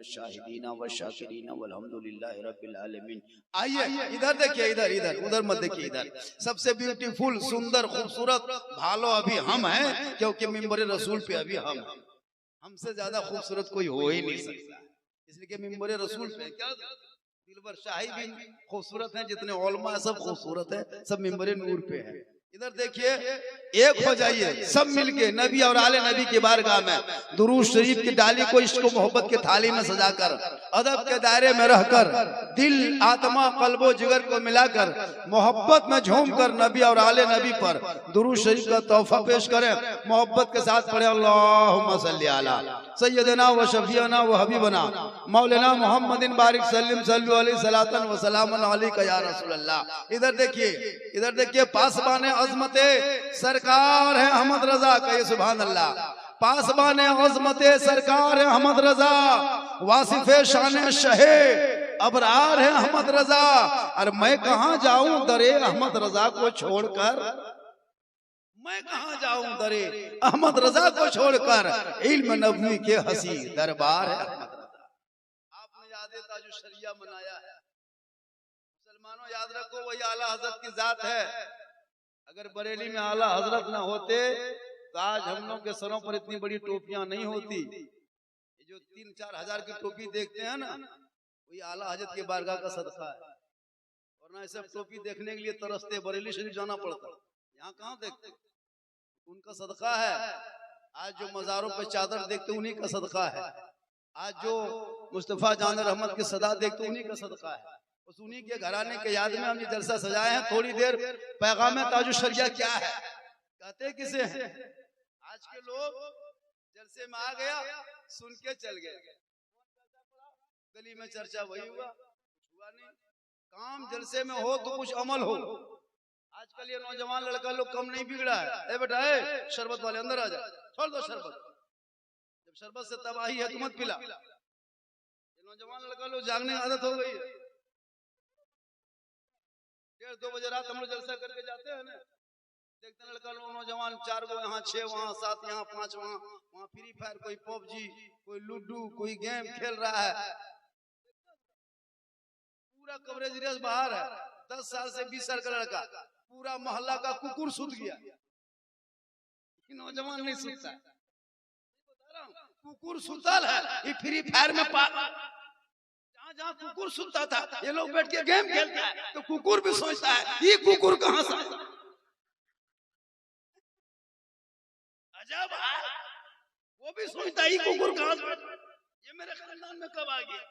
शाहिदीना व शाकिरीना वल्हम्दुलिल्लाहि रब्बिल आलमीन। आइए इधर देखिए, इधर इधर उधर मत देखिए, इधर सबसे ब्यूटीफुल सुंदर खूबसूरत भालो अभी हम हैं, क्योंकि मिंबर रसूल पे अभी हम हैं। हमसे ज्यादा खूबसूरत कोई हो ही नहीं सकता, इसलिए कि मिंबर रसूल पे क्या दिलबर शाही भी खूबसूरत है, जितने उलमा है सब खूबसूरत है, सब मिंबर नूर पे है। इधर देखिए, एक हो जाइए सब मिलके नबी और आले नबी की बारगाह में दुरूद शरीफ की डाली को इश्क मोहब्बत की थाली में सजाकर अदब के दायरे में रहकर दिल आत्मा कल्बो जिगर को मिलाकर मोहब्बत में झूमकर नबी और आले नबी पर दुरूद शरीफ का तोहफा पेश करें। मोहब्बत के साथ पढ़े अल्लाहुम्मा सल्ली अला सय्यदना व शफीअना व हबीबना मौलाना मोहम्मदिन बारिक सल्लिम सल्लु अलैहि सलातन व सलामन अलैका या रसूल अल्लाह। इधर देखिए पासबाने अज़मते सरकार है अहमद रजा का, ये सुभान अल्लाह। पासबाने अज़मते सरकार है अहमद रजा, वासिफे शान शहे अबरार है अहमद रजा। और मैं कहां जाऊं दरे अहमद रजा को छोड़कर, मैं कहां जाऊं दरे अहमद रजा को छोड़कर, इल्म नबवी के हसी दरबार है अहमद रजा। आपने याद ताजु शरिया मनाया है, मुसलमानों याद रखो वही आला हजरत की जात है। अगर बरेली में आला हजरत ना होते तो आज हम लोग के सरों पर इतनी बड़ी टोपियां नहीं होती। ये जो 3-4 हजार की टोपी देखते हैं ना, वही आला हजरत के बारगाह का सदका है। और ना ऐसे टोपी देखने के लिए तरसते बरेली शरीफ जाना पड़ता, यहाँ कहाँ देखते, उनका सदका है। आज जो मजारों पे चादर देखते उन्हीं का सदका है। आज जो मुस्तफा जान रहमत की सदा देखते उन्हीं का सदका है। उस उन्हीं के घराने के याद में हम ये जलसा सजाए हैं। थोड़ी देर पैगाम ताजु शरिया क्या है, कहते किसे हैं। आज के लोग जलसे में आ गया, सुन के चल गए, गली में चर्चा वही हुआ, कुछ हुआ नहीं। काम जलसे में हो तो कुछ अमल हो। आजकल ये नौजवान लड़का लोग कम नहीं बिगड़ा है। ए बेटा ए शरबत वाले अंदर आ जा, छोड़ दो शरबत, जब शरबत से तबाही है तो मत पिला। ये नौजवान लड़का लोग जागने की आदत हो गई है। 1:30-2 बजे रात हम लोग जलसा करके जाते हैं ना, देखते हैं लड़का लोग नौजवान 4 गो यहाँ, 6 वहाँ, 7 यहाँ, 5 वहाँ फ्री फायर, कोई पबजी, कोई लूडो, कोई गेम खेल रहा है। पूरा कवरेज रेस बाहर है। 10 साल से 20 साल का लड़का, पूरा मोहल्ला का कुकुर सुत गया, नौजवान नहीं सुतता है। कुकुर सुतल है, ये फ्री फायर में जहाँ कुकुर सुनता था ये लोग बैठ के गेम खेलता है, तो कुकुर भी सोचता है ये कुकुर कहां से, अजब है, वो भी सोचता है ये कुकुर कहां से, ये मेरे खानदान में कब आ गया।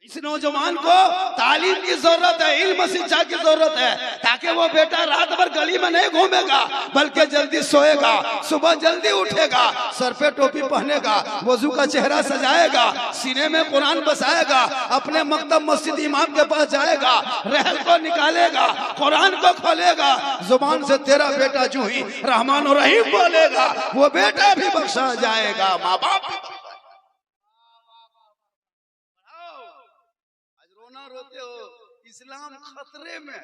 इस नौजवान को तालीम की जरूरत है, इल्म शिक्षा की जरूरत है, ताकि वो बेटा रात भर गली में नहीं घूमेगा, बल्कि जल्दी सोएगा, सुबह जल्दी उठेगा, सर पे टोपी पहनेगा, वजू का चेहरा सजाएगा, सीने में कुरान बसाएगा, अपने मकतब मस्जिद इमाम के पास जाएगा, रहल को निकालेगा, कुरान को खोलेगा, जुबान से तेरा बेटा जो ही रहमान और रहीम बोलेगा, वो बेटा भी बख्शा जाएगा, माँ बाप भी। रोते हो, इस्लाम खतरे में,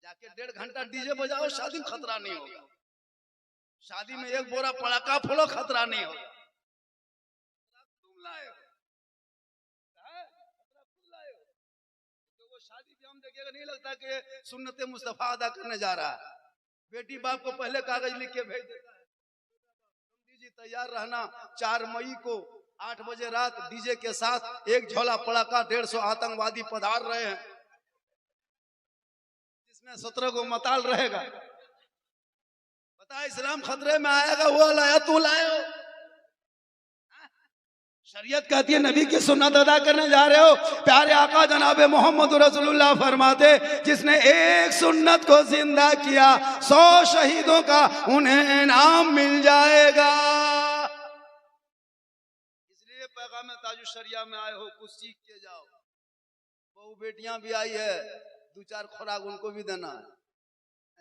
जाके 1.5 घंटा डीजे बजाओ, शादी में खतरा नहीं होगा। शादी में 1 बोरा पटाखा फोड़ो, खतरा नहीं होगा। तुम लाए हो, तो वो शादी भी हम देखेगा, नहीं लगता कि सुन्नते मुस्तफा अदा करने जा रहा है। बेटी बाप को पहले कागज लिख के भेज देता है, जी तैयार रहना, 4 मई को 8 बजे रात डीजे के साथ 1 झोला पटाखा, 150 आतंकवादी पधार रहे हैं, जिसमें 17 को मताल रहेगा। बता इस्लाम खतरे में आएगा, वो लाया तू लाए हो। शरीयत कहती है नबी की सुन्नत अदा करने जा रहे हो। प्यारे आका जनाब मोहम्मद रसूलुल्लाह फरमाते, जिसने एक सुन्नत को जिंदा किया 100 शहीदों का उन्हें इनाम मिल जाएगा। पैगाम ताजु शरिया में आए हो, कुछ सीख के जाओ। बहू बेटियां भी आई है, 2-4 खुराक उनको भी देना है,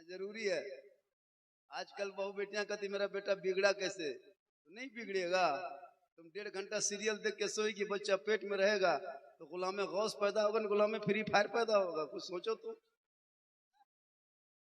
जरूरी है। आजकल बहू बेटियां कहती मेरा बेटा बिगड़ा कैसे, तो नहीं बिगड़ेगा। तुम 1.5 घंटा सीरियल देख के सोएगी, बच्चा पेट में रहेगा तो गुलाम गौस पैदा होगा, गुलाम फ्री फायर पैदा होगा। कुछ सोचो तो।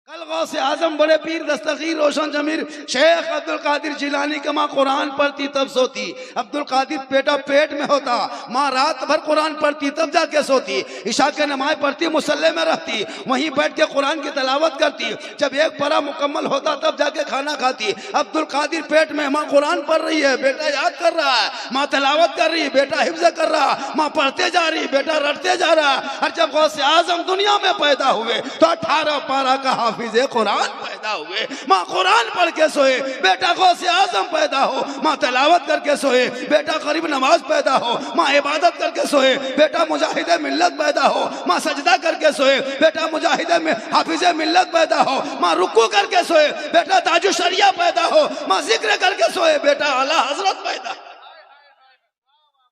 कल गौसे आजम बड़े पीर दस्तगीर रोशन जमीर शेख अब्दुल कादिर जिलानी के माँ कुरान पढ़ती तब सोती। अब्दुल कादिर बेटा पेट में होता, माँ रात भर कुरान पढ़ती तब जाके सोती। ईशा के नमाज पढ़ती, मुसल्ले में रहती, वहीं बैठ के कुरान की तलावत करती। जब एक परा मुकम्मल होता तब जाके खाना खाती। अब्दुल कादिर पेट में, माँ कुरान पढ़ रही है, बेटा याद कर रहा है, माँ तलावत कर रही, बेटा हिफ्ज कर रहा, माँ पढ़ते जा रही, बेटा रटते जा रहा। और जब गौसे आजम दुनिया में पैदा हुए तो 18 पारा का हाफिज़े कुरान पैदा हुए। माँ कुरान पढ़ के सोए, बेटा गौसे आजम पैदा हो, माँ तलावत करके सोए, बेटा करीब नमाज पैदा हो, माँ इबादत करके सोए, बेटा मुजाहिदे मिल्लत पैदा हो, माँ सजदा करके सोए, बेटा मुजाहिदे में हाफिज़े मिल्लत पैदा हो, माँ रुकू करके सोए, बेटा ताजु शरिया पैदा हो, माँ जिक्र करके सोए, बेटा आला हजरत पैदा।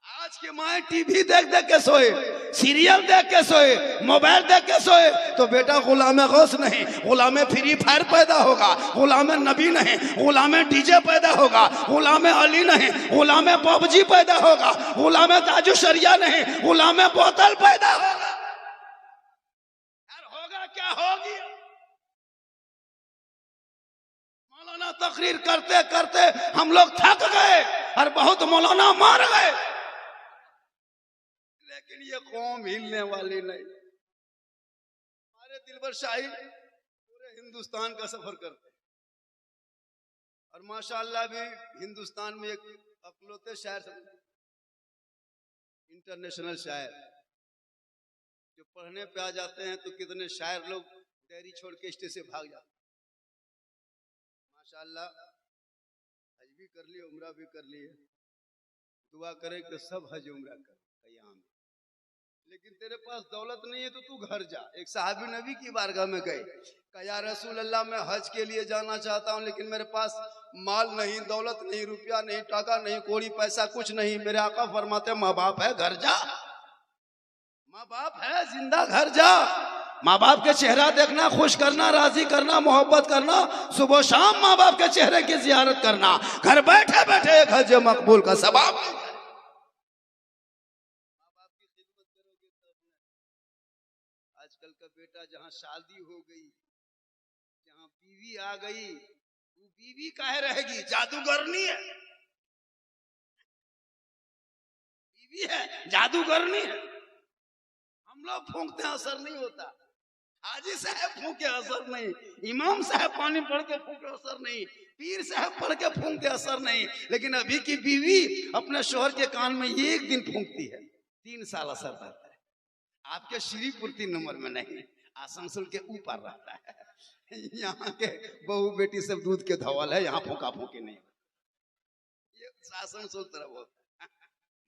आज की माए टीवी देख देख के सोए, सीरियल देख के सोए, मोबाइल देख के सोए, तो बेटा गुलाम गौस नहीं, गुलाम फ्री फायर पैदा होगा, गुलाम नबी नहीं, गुलाम डीजे पैदा होगा, गुलाम अली नहीं, गुलाम पबजी पैदा होगा, गुलाम ताजु शरिया नहीं, गुलाम बोतल पैदा होगा। यार होगा क्या होगी। मौलाना तकरीर करते करते हम लोग थक गए और बहुत मौलाना मार गए, लेकिन ये कौम हिलने वाली नहीं। हमारे दिलबर शाही पूरे हिंदुस्तान का सफर करते हैं और माशाअल्लाह भी हिंदुस्तान में एक अकलौते शायर, इंटरनेशनल शायर जो पढ़ने पे आ जाते हैं तो कितने शायर लोग डेयरी छोड़ के स्टेज से भाग जाते हैं। माशाअल्लाह हज भी कर लिए, उम्रा भी कर लिए, दुआ करे कि सब हज उम्रा कर कयाम। लेकिन तेरे पास दौलत नहीं है तो तू घर जा। एक साहबी नबी की बारगाह में गए, कहा या रसूल अल्लाह मैं हज के लिए जाना चाहता हूँ, लेकिन मेरे पास माल नहीं, दौलत नहीं, रुपया नहीं, टाका नहीं, कोड़ी पैसा कुछ नहीं। मेरे आका फरमाते माँ बाप है घर जा, माँ बाप है जिंदा घर जा। माँ बाप के चेहरा देखना, खुश करना, राजी करना, मोहब्बत करना, सुबह शाम माँ बाप के चेहरे की जियारत करना, घर बैठे बैठे एक हज मकबूल का सवाब। आजकल का बेटा जहाँ शादी हो गई, जहाँ बीवी आ गई, वो बीवी काहे रहेगी, जादूगरनी है, बीवी है जादूगरनी है। हम लोग फूंकते हैं असर नहीं होता, हाजी साहब फूंके असर नहीं, इमाम साहब पानी पढ़ के फूंके असर नहीं, पीर साहब पढ़ के फूंकते असर नहीं। लेकिन अभी की बीवी अपने शोहर के कान में एक दिन फूंकती है, 3 साल असर रहता है। आपके श्रीपुर 3 नंबर में नहीं, आसनसोल के ऊपर रहता है। यहाँ के बहू बेटी सब दूध के धवल है, यहाँ फूका फूकी नहीं, ये आसनसोल तरफ होता है।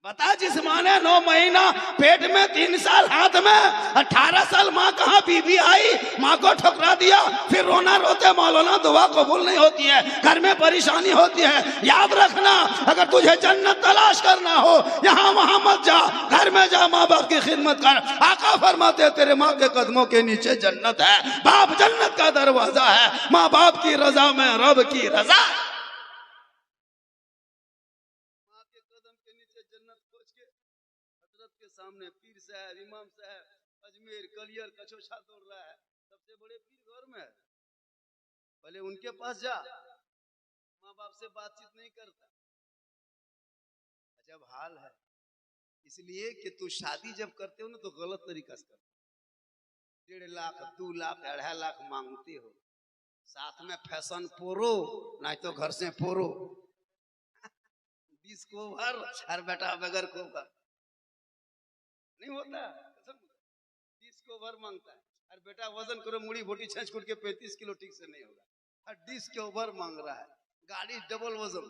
बता जिस्माने 9 महीना पेट में, 3 साल हाथ में, 18 साल माँ कहाँ बीवी आई, माँ को ठुकरा दिया, फिर रोना रोते मौलाना दुआ कबूल नहीं होती है, घर में परेशानी होती है। याद रखना, अगर तुझे जन्नत तलाश करना हो यहाँ वहां मत जा, घर में जा, माँ बाप की खिदमत कर। आका फरमाते तेरे माँ के कदमों के नीचे जन्नत है, बाप जन्नत का दरवाजा है, माँ बाप की रजा में रब की रजा। सामने पीर साहब, इमाम साहब, अजमेर, कलियर, कचोछा तोड़ रहा है, सबसे बड़े पीर घर में है, पहले उनके पास जा। माँ बाप से बातचीत नहीं करता, अजब हाल है। इसलिए कि तू शादी जब करते हो ना तो गलत तरीका से करते हो। 1.5 लाख, 2 लाख, 2.5 लाख मांगते हो, साथ में फैशन पोरो, नहीं तो घर से पोरो। डिस्को भर और बेटा बगैर को भर नहीं होता, 30 ओवर मांगता है, और बेटा वजन करो मुड़ी बोटी छेंच कुट के 35 किलो ठीक से नहीं होगा, और 20 के ओवर मांग रहा है। गाड़ी डबल वजन,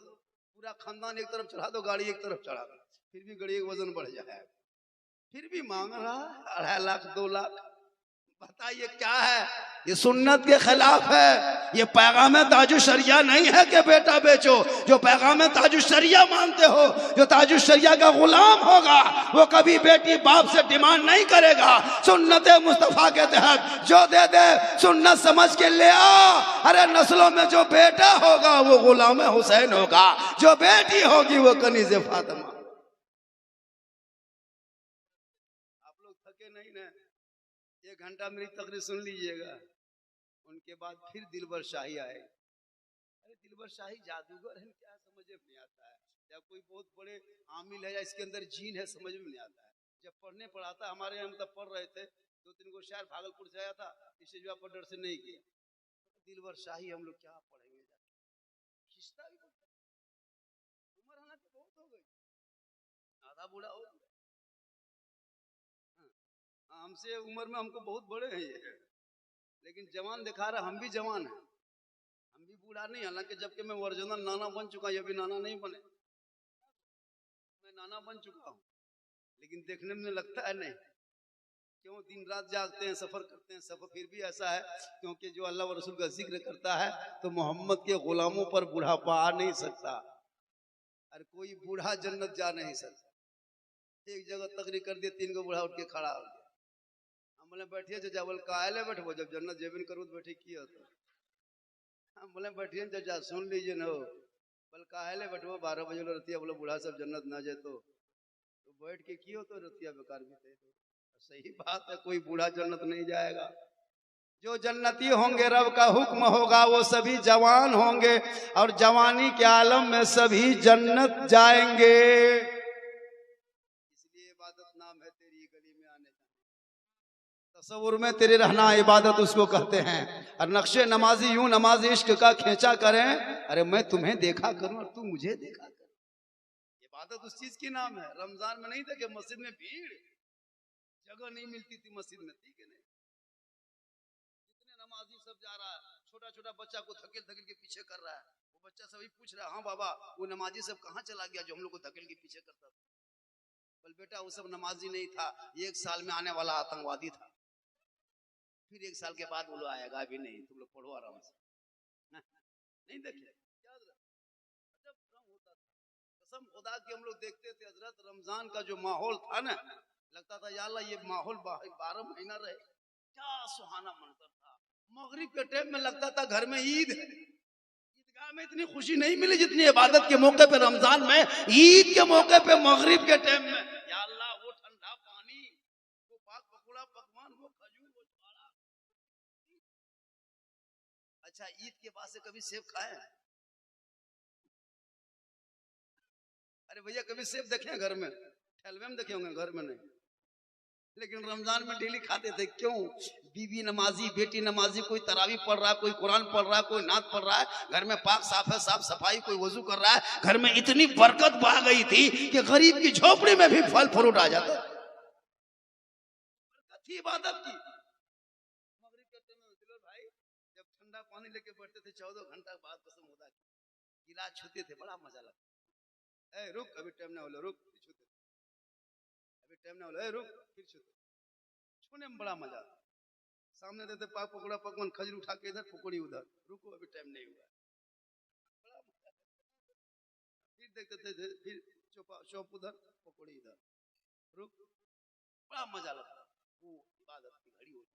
पूरा खानदान एक तरफ चढ़ा दो, गाड़ी एक तरफ चढ़ा दो, फिर भी गाड़ी एक वजन बढ़ जाए, फिर भी मांग रहा है 2.5 लाख 2 लाख। बताइए क्या है, ये सुन्नत के खिलाफ है। ये पैगाम ताजु शरिया नहीं है कि बेटा बेचो। जो पैगाम ताजु शरिया मानते हो, जो ताजु शरिया का गुलाम होगा, वो कभी बेटी बाप से डिमांड नहीं करेगा। सुन्नत मुस्तफा के तहत जो दे दे सुन्नत समझ के ले आ। अरे नस्लों में जो बेटा होगा वो गुलाम हुसैन होगा, जो बेटी होगी वो कनीज़े फातिमा। आप लोग थके नहीं ना, 1 घंटा मेरी तकरीर सुन लीजिएगा। उनके बाद फिर दिलबर शाही आए। अरे दिलबर शाही जादूगर है क्या, समझ में नहीं आता है। या कोई बहुत बड़े आमिल है या इसके अंदर जीन है, समझ में नहीं आता है। जब पढ़ने पढ़ाता हमारे यहाँ तब पढ़ रहे थे, 2-3 को शायर भागलपुर से आया था, इसे जो आप डर से नहीं किया। दिलबर शाही हम लोग क्या पढ़ेंगे, खिस्ता भी उम्र हालांकि बहुत हो गई, आधा बूढ़ा हो गया। हमसे उम्र में हमको बहुत बड़े हैं ये, लेकिन जवान दिखा रहा, हम भी जवान हैं, हम भी बूढ़ा नहीं। हालांकि जबकि मैं ओरिजिनल नाना बन चुका, ये भी नाना नहीं बने, मैं नाना बन चुका हूँ, लेकिन देखने में लगता है नहीं। क्यों? दिन रात जागते हैं, सफर करते हैं, सफर फिर भी ऐसा है, क्योंकि जो अल्लाह व रसूल का जिक्र करता है तो मोहम्मद के गुलामों पर बुढ़ापा आ नहीं सकता। अरे कोई बूढ़ा जन्नत जा नहीं सकता। एक जगह तकरीर कर दिया, 3 को बूढ़ा उठ के खड़ा हो गया। हम बोले बैठिए चाचा, बोल काहे बैठबो, जब जन्नत जेबिन करूँ तो बैठे की होता। हम बोले बैठिए चाचा, सुन लीजिए न हो, बोल काहे बैठबो, 12 बजे रतिया, बोले बूढ़ा सब जन्नत ना जाए तो बैठ के की हो तो रतिया बेकार भी थे। सही बात है, कोई बूढ़ा जन्नत नहीं जाएगा। जो जन्नती होंगे रब का हुक्म होगा वो सभी जवान होंगे, और जवानी के आलम में सभी जन्नत जाएंगे। इसलिए इबादत नाम है तेरी गली में आने जाने, तसव्वुर में तेरे रहना इबादत उसको कहते हैं। और नक्शे नमाजी यूं नमाज इश्क का खींचा करें, अरे मैं तुम्हें देखा करूं और तू मुझे देखा कर। इबादत उस चीज की नाम है। रमजान में नहीं देखे मस्जिद में भीड़, जगह नहीं मिलती थी मस्जिद में, ठीक है नहीं, जितने नमाजी सब जा रहा है, छोटा छोटा बच्चा को धकेल धकेल के पीछे कर रहा है। वो बच्चा सभी पूछ रहा है, हाँ बाबा वो नमाजी सब कहाँ चला गया जो हम लोग को धकेल के पीछे करता था? बोल बेटा वो सब नमाजी नहीं था, 1 साल में आने वाला आतंकवादी था। फिर 1 साल के बाद वो लोग आएगा भी नहीं, तुम लोग पढ़ो आराम से। नहीं देखे, याद रख, जब होता था कसम खुदा की, हम लोग देखते थे हजरत, रमजान का जो माहौल था ना, लगता था या अल्लाह ये माहौल 12 महीना रहे, क्या सुहाना मंजर था। मगरिब के टाइम में लगता था घर में ईद है। ईदगाह में इतनी खुशी नहीं मिली जितनी इबादत के मौके पे, रमजान में, ईद के मौके पे, मगरिब के टाइम में। या अल्लाह वो ठंडा पानी, वो पाक पकौड़ा पकवान, वो खजूर, वो छुआरा। अच्छा ईद के बाद से कभी सेब खाए? अरे भैया कभी सेब देखे घर में? ठेलवे में देखे होंगे, घर में नहीं। लेकिन रमजान में डेली खाते थे। क्यों? बीवी नमाजी, बेटी नमाजी, कोई तरावी पढ़ रहा है, कोई कुरान पढ़ रहा है, कोई नात पढ़ रहा है, घर में पाक साफ है, साफ सफाई, कोई वजू कर रहा है। घर में इतनी बरकत बह गई थी कि गरीब की झोपड़ी में भी फल फ्रूट आ जाता। बरकत थी इबादत की। मगरिब के टाइम में दिलो भाई जब ठंडा पानी लेके बैठते थे, 14 घंटा बाद कसम खुदा की गिलास छूते थे, बड़ा मजा लगता। ए रुक, अभी टाइम ना हो, रुक, छूते, अभी टाइम ना हो, रुक, फिर छूते, छूने में बड़ा मजा। सामने देते पाक पकौड़ा पकवान, खजूर उठा के इधर, पकौड़ी उधर, रुको अभी टाइम नहीं हुआ, बड़ा मजा। फिर देखते थे, फिर चौप उधर, पकौड़ी इधर, रुक, बड़ा मजा लगता। वो इबादत की घड़ी होती।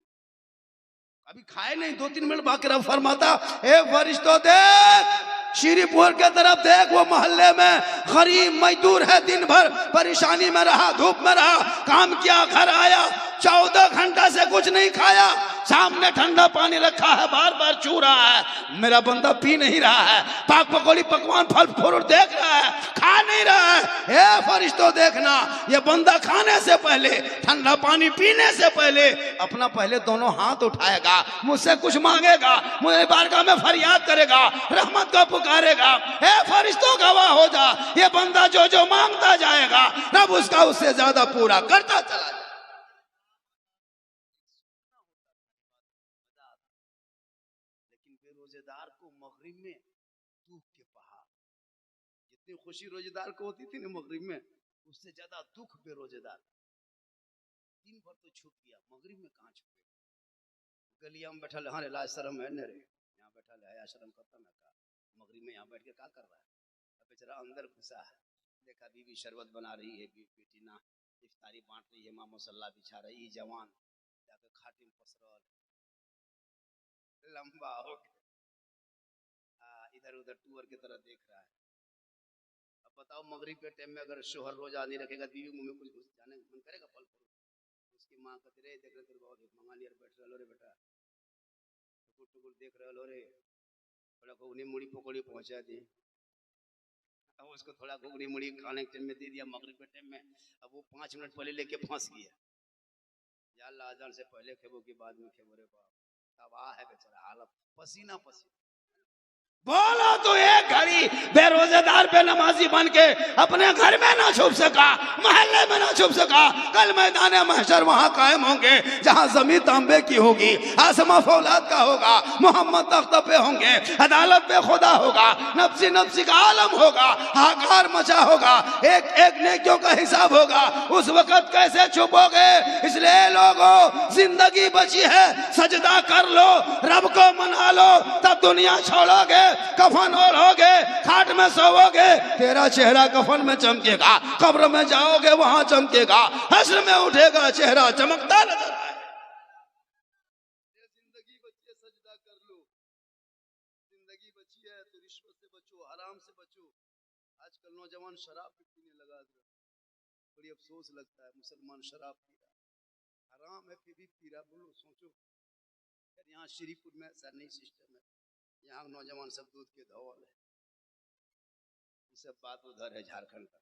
अभी खाए नहीं, 2-3 मिनट बाकी रब फरमाता, ए फरिश्तों देख, श्रीपुर के तरफ देख, वो मोहल्ले में गरीब मजदूर है, दिन भर परेशानी में रहा, धूप में रहा, काम किया, घर आया, 14 घंटा से कुछ नहीं खाया, सामने ठंडा पानी रखा है, बार बार चू रहा है, मेरा बंदा पी नहीं रहा है, पाक पकौड़ी पकवान फल फ्रूट देख रहा है, खा नहीं रहा है। ए फरिश्तों देखना, ये बंदा खाने से पहले, ठंडा पानी पीने से पहले अपना पहले दोनों हाथ उठाएगा, मुझसे कुछ मांगेगा, मुझे बारगाह में फरियाद करेगा, रहमत का पुकारेगा। ए फरिश्तों गवाह हो जा, ये बंदा जो जो मांगता जाएगा रब उसका उससे ज्यादा पूरा करता चला जाएगा। रोजेदार को मगरिब में दुख के पहाड़, जितनी खुशी रोजेदार को होती थी ना मगरिब में, उससे ज्यादा दुख बेरोजेदार। दिन भर तो छुप गया, मगरिब में कहाँ छुपे? गलिया में बैठा, हाँ रे शर्म है रे, यहाँ बैठा है, शर्म खत्म है का, मगरिब में यहाँ बैठ के क्या कर रहा है? बेचारा अंदर घुसा है, देखा बीवी शरबत बना रही है, बेटी ना इफ्तारी बांट रही है, माँ मसल्ला बिछा रही है, जवान जाकर खाटी में पसरल लंबा हो गया, इधर उधर टूअर की तरह देख रहा है। अब बताओ मगरिब के टाइम में अगर शोहर रोजा नहीं रखेगा, बीवी मुंह में कुछ घुस जाने मन करेगा? फल फ्रूट उसकी माँ कहती रहे, देख रहे तेरे बहुत मंगा लिया, बैठ रहे रे बेटा, टुकुर टुकुर देख रहे हो रे, थोड़ा घुगनी मुड़ी पकौड़ी पहुंचा दी। अब उसको थोड़ा घुगनी मुड़ी खाने के टाइम में दे दिया, मगरिब के टाइम में। अब वो 5 मिनट पहले लेके फंस गया, या अल्लाह अज़ान से पहले खेबो कि बाद में खेबो रे बाप। तबाह है बेचारा, हालत पसीना पसीना। बोलो तो एक घड़ी बेरोजेदार बेनमाजी बन के अपने घर में ना छुप सका, मोहल्ले में ना छुप सका, कल मैदान महशर वहां कायम होंगे जहां जमीन तांबे की होगी, आसमां फौलाद का होगा, मोहम्मद तख्त पे होंगे, अदालत पे खुदा होगा, नफ्सी नफ्सी का आलम होगा, हाहाकार मचा होगा, एक एक नेकियों का हिसाब होगा। उस वक्त कैसे छुपोगे? इसलिए लोगों, जिंदगी बची है, सजदा कर लो, रब को मना लो, तब दुनिया छोड़ोगे, कफन ओढ़ोगे, खाट में सोओगे, तेरा चेहरा कफन में चमकेगा, कब्र में जाओगे वहां चमकेगा, हश्र में उठेगा चेहरा चमकता नजर आएगा। जिंदगी बची है, सजदा कर लो। जिंदगी बची है तो रिश्वत से बचो, हराम से बचो। आजकल नौजवान शराब भी पीने लगा, बड़ी अफसोस लगता है। मुसलमान शराब पी रहा, हराम है फिर भी पी रहा। बोलो सोचो, यहाँ श्रीपुर में ऐसा नहीं सिस्टम है, यहाँ नौजवान सब दूध के धौल है। ये सब बात उधर है झारखंड का।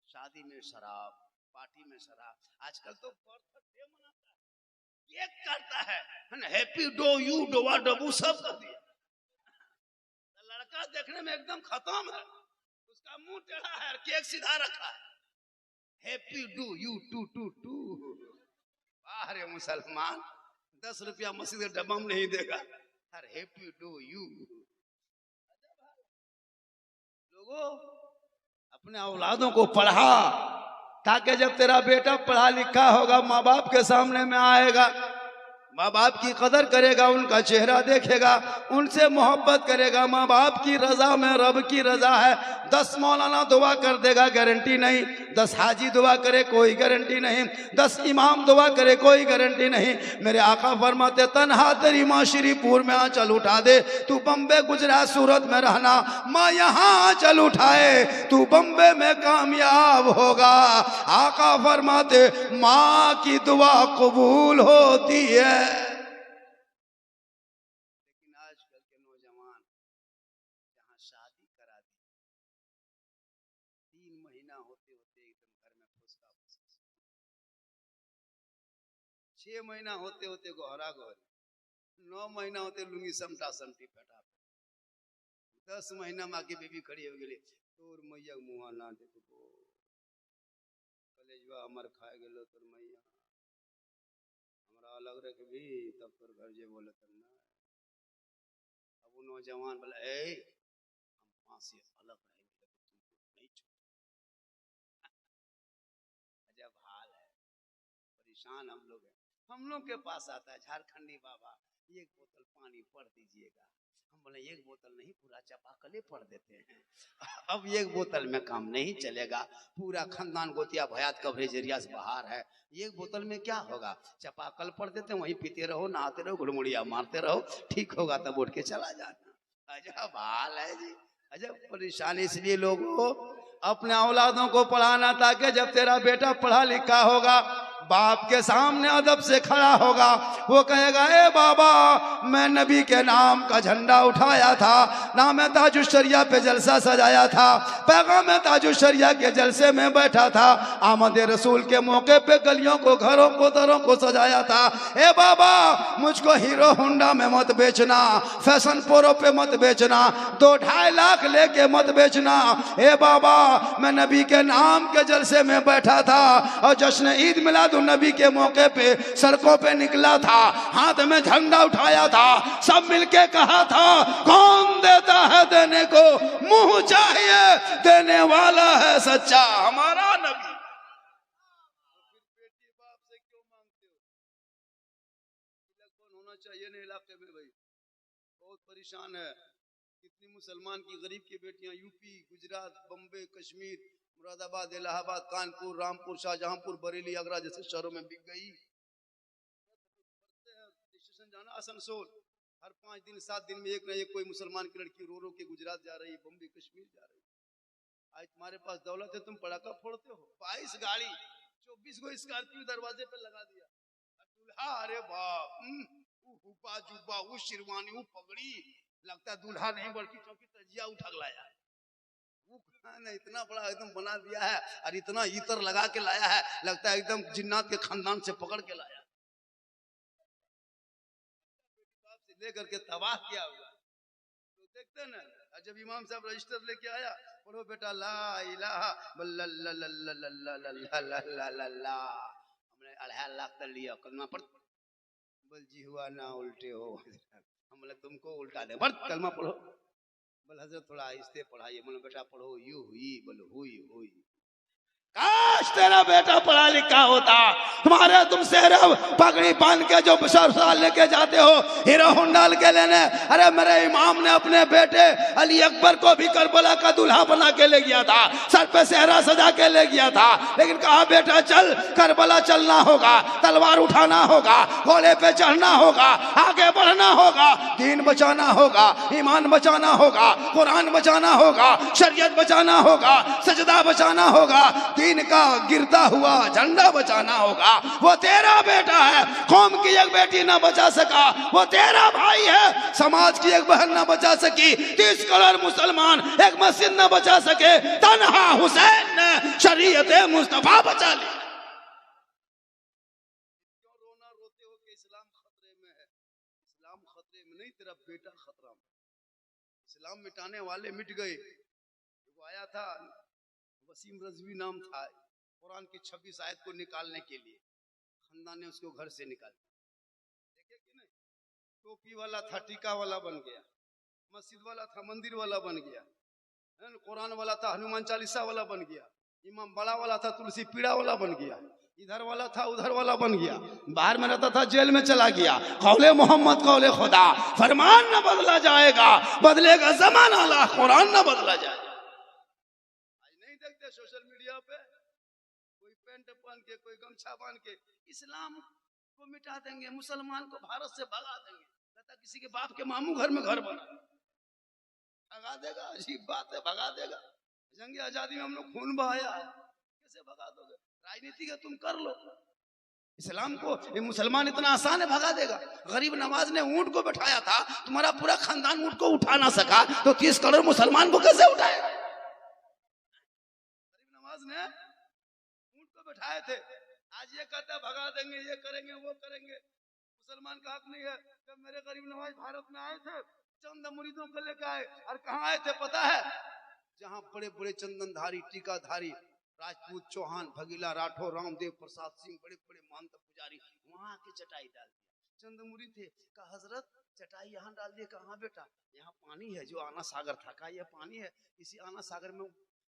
शादी में शराब, पार्टी में शराब। आजकल तो बर्थडे मनाता है, केक काटता है, हैप्पी डो यू डोवा डबू सब कर दिया। लड़का देखने में एकदम खत्म है, उसका मुंह टेढ़ा है, केक सीधा रखा है, happy do you to to to. अरे मुसलमान 10 रुपया मस्जिद के डब्बा में नहीं देगा, हर हैप्पी डू यू। लोगों, अपने औलादों को पढ़ा, ताकि जब तेरा बेटा पढ़ा लिखा होगा, माँ बाप के सामने में आएगा, माँ बाप की कदर करेगा, उनका चेहरा देखेगा, उनसे मोहब्बत करेगा। माँ बाप की रजा में रब की रजा है। 10 मौलाना दुआ कर देगा, गारंटी नहीं। 10 हाजी दुआ करे, कोई गारंटी नहीं। 10 इमाम दुआ करे, कोई गारंटी नहीं। मेरे आका फरमाते, तन्हा तेरी माँ श्रीपुर में आंचल उठा दे, तू बम्बे गुजरात सूरत में रहना, माँ यहाँ आंचल उठाए, तू बम्बे में कामयाब होगा। आका फरमाते, माँ की दुआ कबूल होती है। लेकिन आजकल के नौजवान जहाँ शादी करा दी, 3 महीना होते होते एकदम घर में फुसका फुसका, 6 महीना होते होते गोहरा गोहरी, 9 महीना होते लुंगी समटा समटी फटा, 10 महीना माँ की बेबी खड़ी हो गई, तोर मैया मुँह ना देखो, कलेजवा हमर खाए गेलो तोर मैया, अलग रख भी तब तोर घर जे बोले तब ना। अब वो नौजवान बोला, ए हम वहां से अलग रहेंगे, तुमको नहीं छोड़। अजब हाल है, परेशान हम लोग हैं। हम लोग के पास आता है झारखंडी बाबा, 1 बोतल पानी पढ़ दीजिएगा। हम बोले 1 बोतल नहीं, पूरा चापाकले पढ़ देते हैं। अब 1 बोतल में काम नहीं चलेगा, पूरा खानदान गोतिया भयात कवरेज एरिया से बाहर है, 1 बोतल में क्या होगा? चापाकल पढ़ देते हैं, वहीं पीते रहो, नहाते रहो, घुड़मुड़िया मारते रहो, ठीक होगा तब उठ के चला जाना। अजब हाल है जी, अजब परेशानी। इसलिए लोगों, अपने औलादों को पढ़ाना, ताकि जब तेरा बेटा पढ़ा लिखा होगा, बाप के सामने अदब से खड़ा होगा, वो कहेगा, ए बाबा, मैं नबी के नाम का झंडा उठाया था, नाम ताजुशरिया पे जलसा सजाया था, पैगाम ताजुशरिया के जलसे में बैठा था, आमद रसूल के मौके पे गलियों को, घरों को, दरों को सजाया था। ए बाबा, मुझको हीरो होंडा में मत बेचना, फैशन प्रो पे मत बेचना, 2-2.5 लाख लेके मत बेचना। ए बाबा, मैं नबी के नाम के जलसे में बैठा था और जश्न ईद मिलाद नबी के मौके पे सड़कों पे निकला था, हाथ में झंडा उठाया था, सब मिलके कहा था, कौन देता है देने को, मुंह चाहिए देने वाला है सच्चा हमारा नबी। बेटी बाप से क्यों मांगते हो? कौन होना चाहिए ना इलाके में भाई, बहुत परेशान है। कितनी मुसलमान की गरीब की बेटियां यूपी, गुजरात, बम्बे, कश्मीर, मुरादाबाद, इलाहाबाद, कानपुर, रामपुर, शाहजहांपुर, बरेली, आगरा जैसे शहरों में बिक गई। स्टेशन जाना आसनसोल, हर 5 दिन 7 दिन में एक ना एक कोई मुसलमान की लड़की रो रो के गुजरात जा रही, बम्बई कश्मीर जा रही। आज तुम्हारे पास दौलत है, तुम पटाखा फोड़ते हो, 22 गाड़ी, 24 को स्कॉर्पियो दरवाजे पे लगा दिया, दूल्हा, अरे बाप, जुब्बा जुब्बा, वो शेरवानी, वो पगड़ी, लगता है दूल्हा नहीं बल्कि चौकी तजिया उठा लाया। वो खाना इतना बड़ा एकदम बना दिया है और इतना इतर लगा के लाया है, लगता है एकदम जिन्नात के खानदान से पकड़ के लाया, लेकर के तबाह किया हुआ। तो देखते ना, जब इमाम साहब रजिस्टर लेके आया, पढ़ो बेटा ला इलाहा ला, हमने 2.5 लाख कर लिया, कलमा पढ़, बोल जी हुआ ना उल्टे हो, हमने तुमको उल्टा दे, बस कलमा पढ़ो। बोल हजरत थोड़ा आहिस्ते पढ़ाइए, बोले बेटा पढ़ो, यू हुई, बोलो हुई हुई। काश तेरा बेटा पढ़ा लिखा होता, तुम्हारे तुम सेहरा पगड़ी बांध के जो ससुराल लेके जाते हो हीरो होंडा के लेने। अरे मेरे इमाम ने अपने बेटे अली अकबर को भी करबला का दूल्हा बना के ले गया था, सर पे सेहरा सजा के ले गया था, लेकिन कहा बेटा चल करबला चलना होगा, तलवार उठाना होगा, घोड़े पे चढ़ना होगा, आगे बढ़ना होगा, दीन बचाना होगा, ईमान बचाना होगा, कुरान बचाना होगा, शरीयत बचाना होगा, सजदा बचाना होगा, दीन का गिरता हुआ झंडा बचाना होगा। वो तेरा बेटा है, कौम की एक बेटी ना बचा सका, वो तेरा भाई है, समाज की एक बहन ना बचा सकी, 30 करोड़ मुसलमान एक मस्जिद ना बचा सके, तन्हा हुसैन ने शरीयत मुस्तफा बचा ली। क्यों रोना रोते हो कि इस्लाम खतरे में है? इस्लाम खतरे में नहीं, तेरा बेटा खतरा में। इस्लाम मिटाने वाले मिट गए। वो आया था, वसीम रजवी नाम था, कुरान की 26 आयत को निकालने के लिए खानदान ने उसको घर से निकाल दिया। देखे कि नहीं, टोपी वाला था टीका वाला बन गया, मस्जिद वाला था मंदिर वाला बन गया, कुरान वाला था हनुमान चालीसा वाला बन गया, इमाम बड़ा वाला था तुलसी पीड़ा वाला बन गया, इधर वाला था उधर वाला बन गया, बाहर में रहता था जेल में चला गया। कौले मोहम्मद कौले खुदा, फरमान न बदला जाएगा, बदलेगा जमाना ला कुरान न बदला जाएगा। देखते सोशल मीडिया पे कोई पैंट पहन के, कोई गमछा बांध के इस्लाम को मिटा देंगे, मुसलमान को भारत से भगा देंगे, कहता किसी के बाप के मामू घर में घर बना, भगा देगा, अजीब बात है, भगा देगा। जंग आजादी में हम लोग खून बहाया है, कैसे भगा दोगे? राजनीति का तुम कर लो, इस्लाम को ये मुसलमान इतना आसान है भगा देगा। गरीब नवाज ने ऊंट को बैठाया था, तुम्हारा पूरा खानदान ऊंट को उठा ना सका, तो 30 करोड़ मुसलमान को कैसे उठाएगा? ने ऊंट को बैठाए थे, आज ये कहता भगा देंगे, ये करेंगे, वो करेंगे। मुसलमान का हक नहीं है। जब मेरे गरीब नवाज भारत में आए थे, चंद मुरीदों को लेकर आए, और कहाँ आए थे पता है? जहाँ बड़े बड़े चंदनधारी, टीकाधारी, राजपूत, चौहान, भगीला, राठौर, रामदेव, प्रसाद सिंह, बड़े बड़े महंत पुजारी, वहां के चटाई डाल दिया। चंद मुरीद थे, कहा हजरत चटाई यहाँ डाल दिए। कहाँ बेटा? यहाँ पानी है जो आना सागर था। कहा यह पानी है, इसी आना सागर में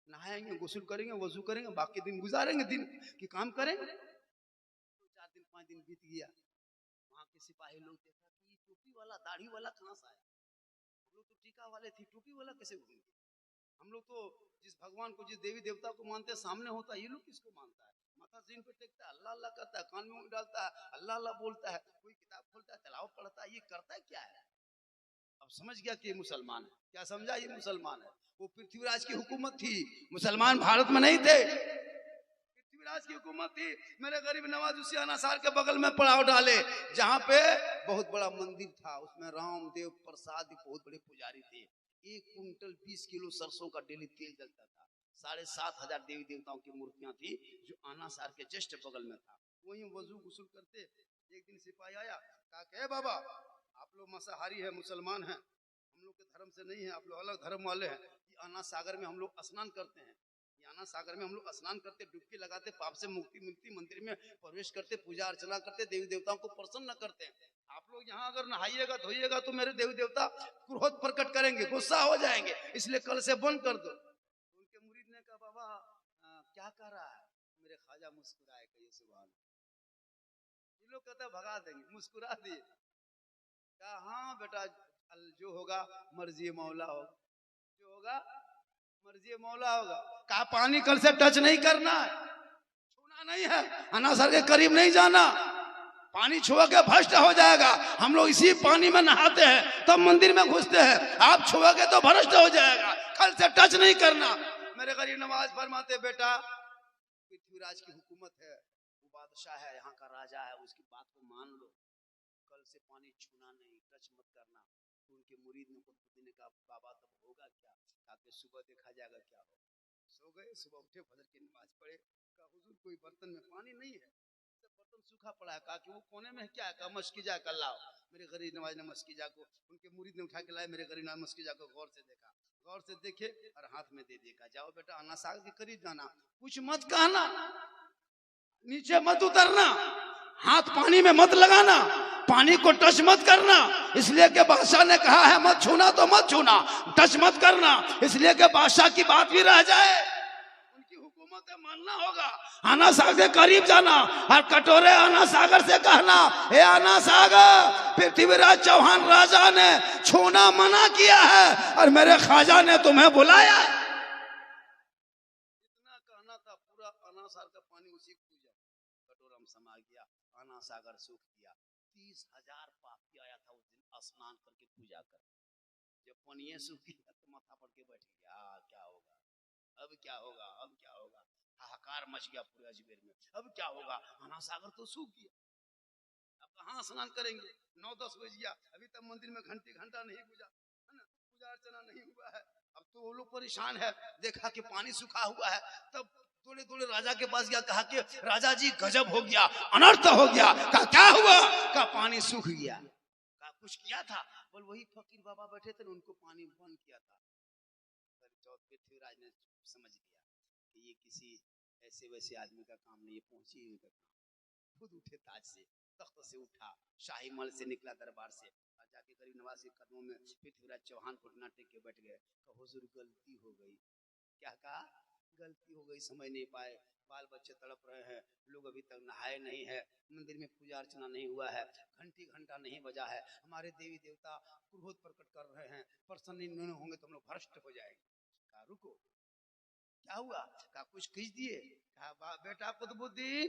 नहाएंगे, गुस्ल करेंगे, वजू करेंगे, बाकी दिन गुजारेंगे, दिन की काम करेंगे। 4 दिन 5 दिन बीत गया, वहां के सिपाही लोग देखा कि टोपी वाला दाढ़ी वाला कहाँ से आया? हम लोग तो टीका वाले थे, टोपी वाला कैसे घूम गया? हम लोग तो जिस भगवान को, जिस देवी देवता को मानते हैं सामने होता है, ये लोग किसको मानता है? माथा सीन पे टेकता है, अल्लाह अल्लाह करता है, कान में डालता है, अल्लाह अल्लाह बोलता है, कोई किताब खोलता है, तिलावत पढ़ता है, ये करता है क्या है? अब समझ गया कि ये मुसलमान है। क्या समझा? ये मुसलमान है। वो पृथ्वीराज की हुकूमत थी, मुसलमान भारत में नहीं थे, पृथ्वीराज की हुकूमत थी। मेरे गरीब नवाज उसी अनासार के बगल में पड़ाव डाले, जहाँ पे बहुत बड़ा मंदिर था, उसमें रामदेव, प्रसाद, बहुत बड़े पुजारी थे। 1 कुंटल 20 किलो सरसों का डेली तेल जलता था। 7,500 देवी देवताओं की मूर्तियां थी, जो अनासार के जस्ट बगल में था। वहीं वजू गुस्ल करते। एक दिन सिपाही आया, कहा कि बाबा आप लोग मांसाहारी है, मुसलमान हैं, हम लोग के धर्म से नहीं है, आप लोग अलग धर्म वाले हैं। आना सागर में हम लोग स्नान करते हैं, आना सागर में हम लोग स्नान करते, डुबकी लगाते, पाप से मुक्ति मिलती, मंदिर में प्रवेश करते, पूजा अर्चना करते, देवी देवताओं को प्रसन्न करते हैं। आप लोग यहाँ अगर नहाइएगा धोइएगा तो मेरे देवी देवता क्रोध प्रकट करेंगे, गुस्सा हो जाएंगे, इसलिए कल से बंद कर दो। उनके मुरीद ने कहा बाबा क्या कर रहा है? मेरे ख्वाजा मुस्कुराए, कहिए सुभान। ये लोग कहते भगा देंगे, मुस्कुरा दिए। कहा हाँ बेटा, जो होगा मर्जी मौला होगा, जो होगा मर्जी मौला होगा। कहा पानी कल से टच नहीं करना है, छूना नहीं है, अनासर के करीब नहीं जाना, पानी छुआ के भ्रष्ट हो जाएगा। हम लोग इसी पानी में नहाते हैं, तब मंदिर में घुसते हैं, आप छुओगे तो भ्रष्ट हो जाएगा, कल से टच नहीं करना। मेरे गरीब नवाज फरमाते बेटा पृथ्वीराज की हुकूमत है, वो बादशाह है, यहाँ का राजा है, उसकी बात को मान लो, कल से पानी छूना नहीं, टच मत करना। तो उनके मुरीद ने कुतुबुद्दीन ने कहा बाबा तब होगा क्या? ताकि सुबह देखा जाएगा क्या हो। सो गए, सुबह उठे, फजर की नमाज पढ़े। कहा हुजूर कोई बर्तन में पानी नहीं है, बर्तन सूखा पड़ा है। कहा कि वो कोने में क्या है? कहा मस्किजा कर लाओ। मेरे गरीब नवाज ने मस्किजा को, उनके मुरीद ने उठा के लाए, मेरे गरीब नवाज मस्किजा को गौर से देखा, गौर से देखे और हाथ में दे दिया। जाओ बेटा अन्ना साग के करीब जाना, कुछ मत कहना, नीचे मत उतरना, हाथ पानी में मत लगाना, पानी को टच मत करना, इसलिए कि बादशाह ने कहा है मत छूना तो मत छूना, टच मत करना, इसलिए कि बादशाह की बात भी रह जाए, उनकी हुकूमत मानना होगा। आना सागर से करीब जाना और कटोरे आना सागर से कहना, हे आना सागर, पृथ्वीराज चौहान राजा ने छूना मना किया है और मेरे ख्वाजा ने तुम्हें बुलाया। इतना कहना था, पूरा आना सागर का पानी उसी कटोरा में समा गया, आना सागर सूख गया। 30,000 पापी आया था उस दिन स्नान करके पूजा कर। जब पानी सूख गया तो माथा पड़ के बैठ गया, क्या होगा अब, क्या होगा अब, क्या होगा? हाहाकार मच गया पूरे अजमेर में, अब क्या होगा? आना सागर तो सूख गया, अब कहाँ स्नान करेंगे? 9-10 बज गया, अभी तक मंदिर में घंटा नहीं गुजा है ना, पूजा अर्चना नहीं हुआ है। अब तो वो लोग परेशान है, देखा कि पानी सूखा हुआ है, तब थोड़े थोड़े राजा के पास गया, कहा कि राजा जी गजब हो गया, अनर्थ हो गया। कहा क्या हुआ? कहा पानी सूख गया। कहा कुछ किया था? बोल वही फकीर बाबा बैठे थे, उनको पानी बंद किया था। पृथ्वीराज ने समझ लिया कि ये किसी ऐसे वैसे आदमी का काम नहीं, ये पहुंची हुई का काम। खुद उठे ताज से, तख्त से उठा, शाही महल से निकला दरबार से, जाके गरीब नवाज के कदमों में पृथ्वीराज चौहान घुटना टेक के बैठ गए। कहा हुजूर गलती हो गई। क्या कहा? गलती हो गई, समझ नहीं पाए, बाल बच्चे तड़प रहे हैं, लोग अभी तक नहाए नहीं है, मंदिर में पूजा अर्चना नहीं हुआ है, घंटा नहीं बजा है, हमारे देवी देवता क्रोध प्रकट कर रहे हैं, प्रसन्न नहीं होंगे तो हम लोग भ्रष्ट हो जाएंगे। कहा रुको, क्या हुआ? कहा कुछ खींच दिए। कहा बेटा कुतुबुद्दीन,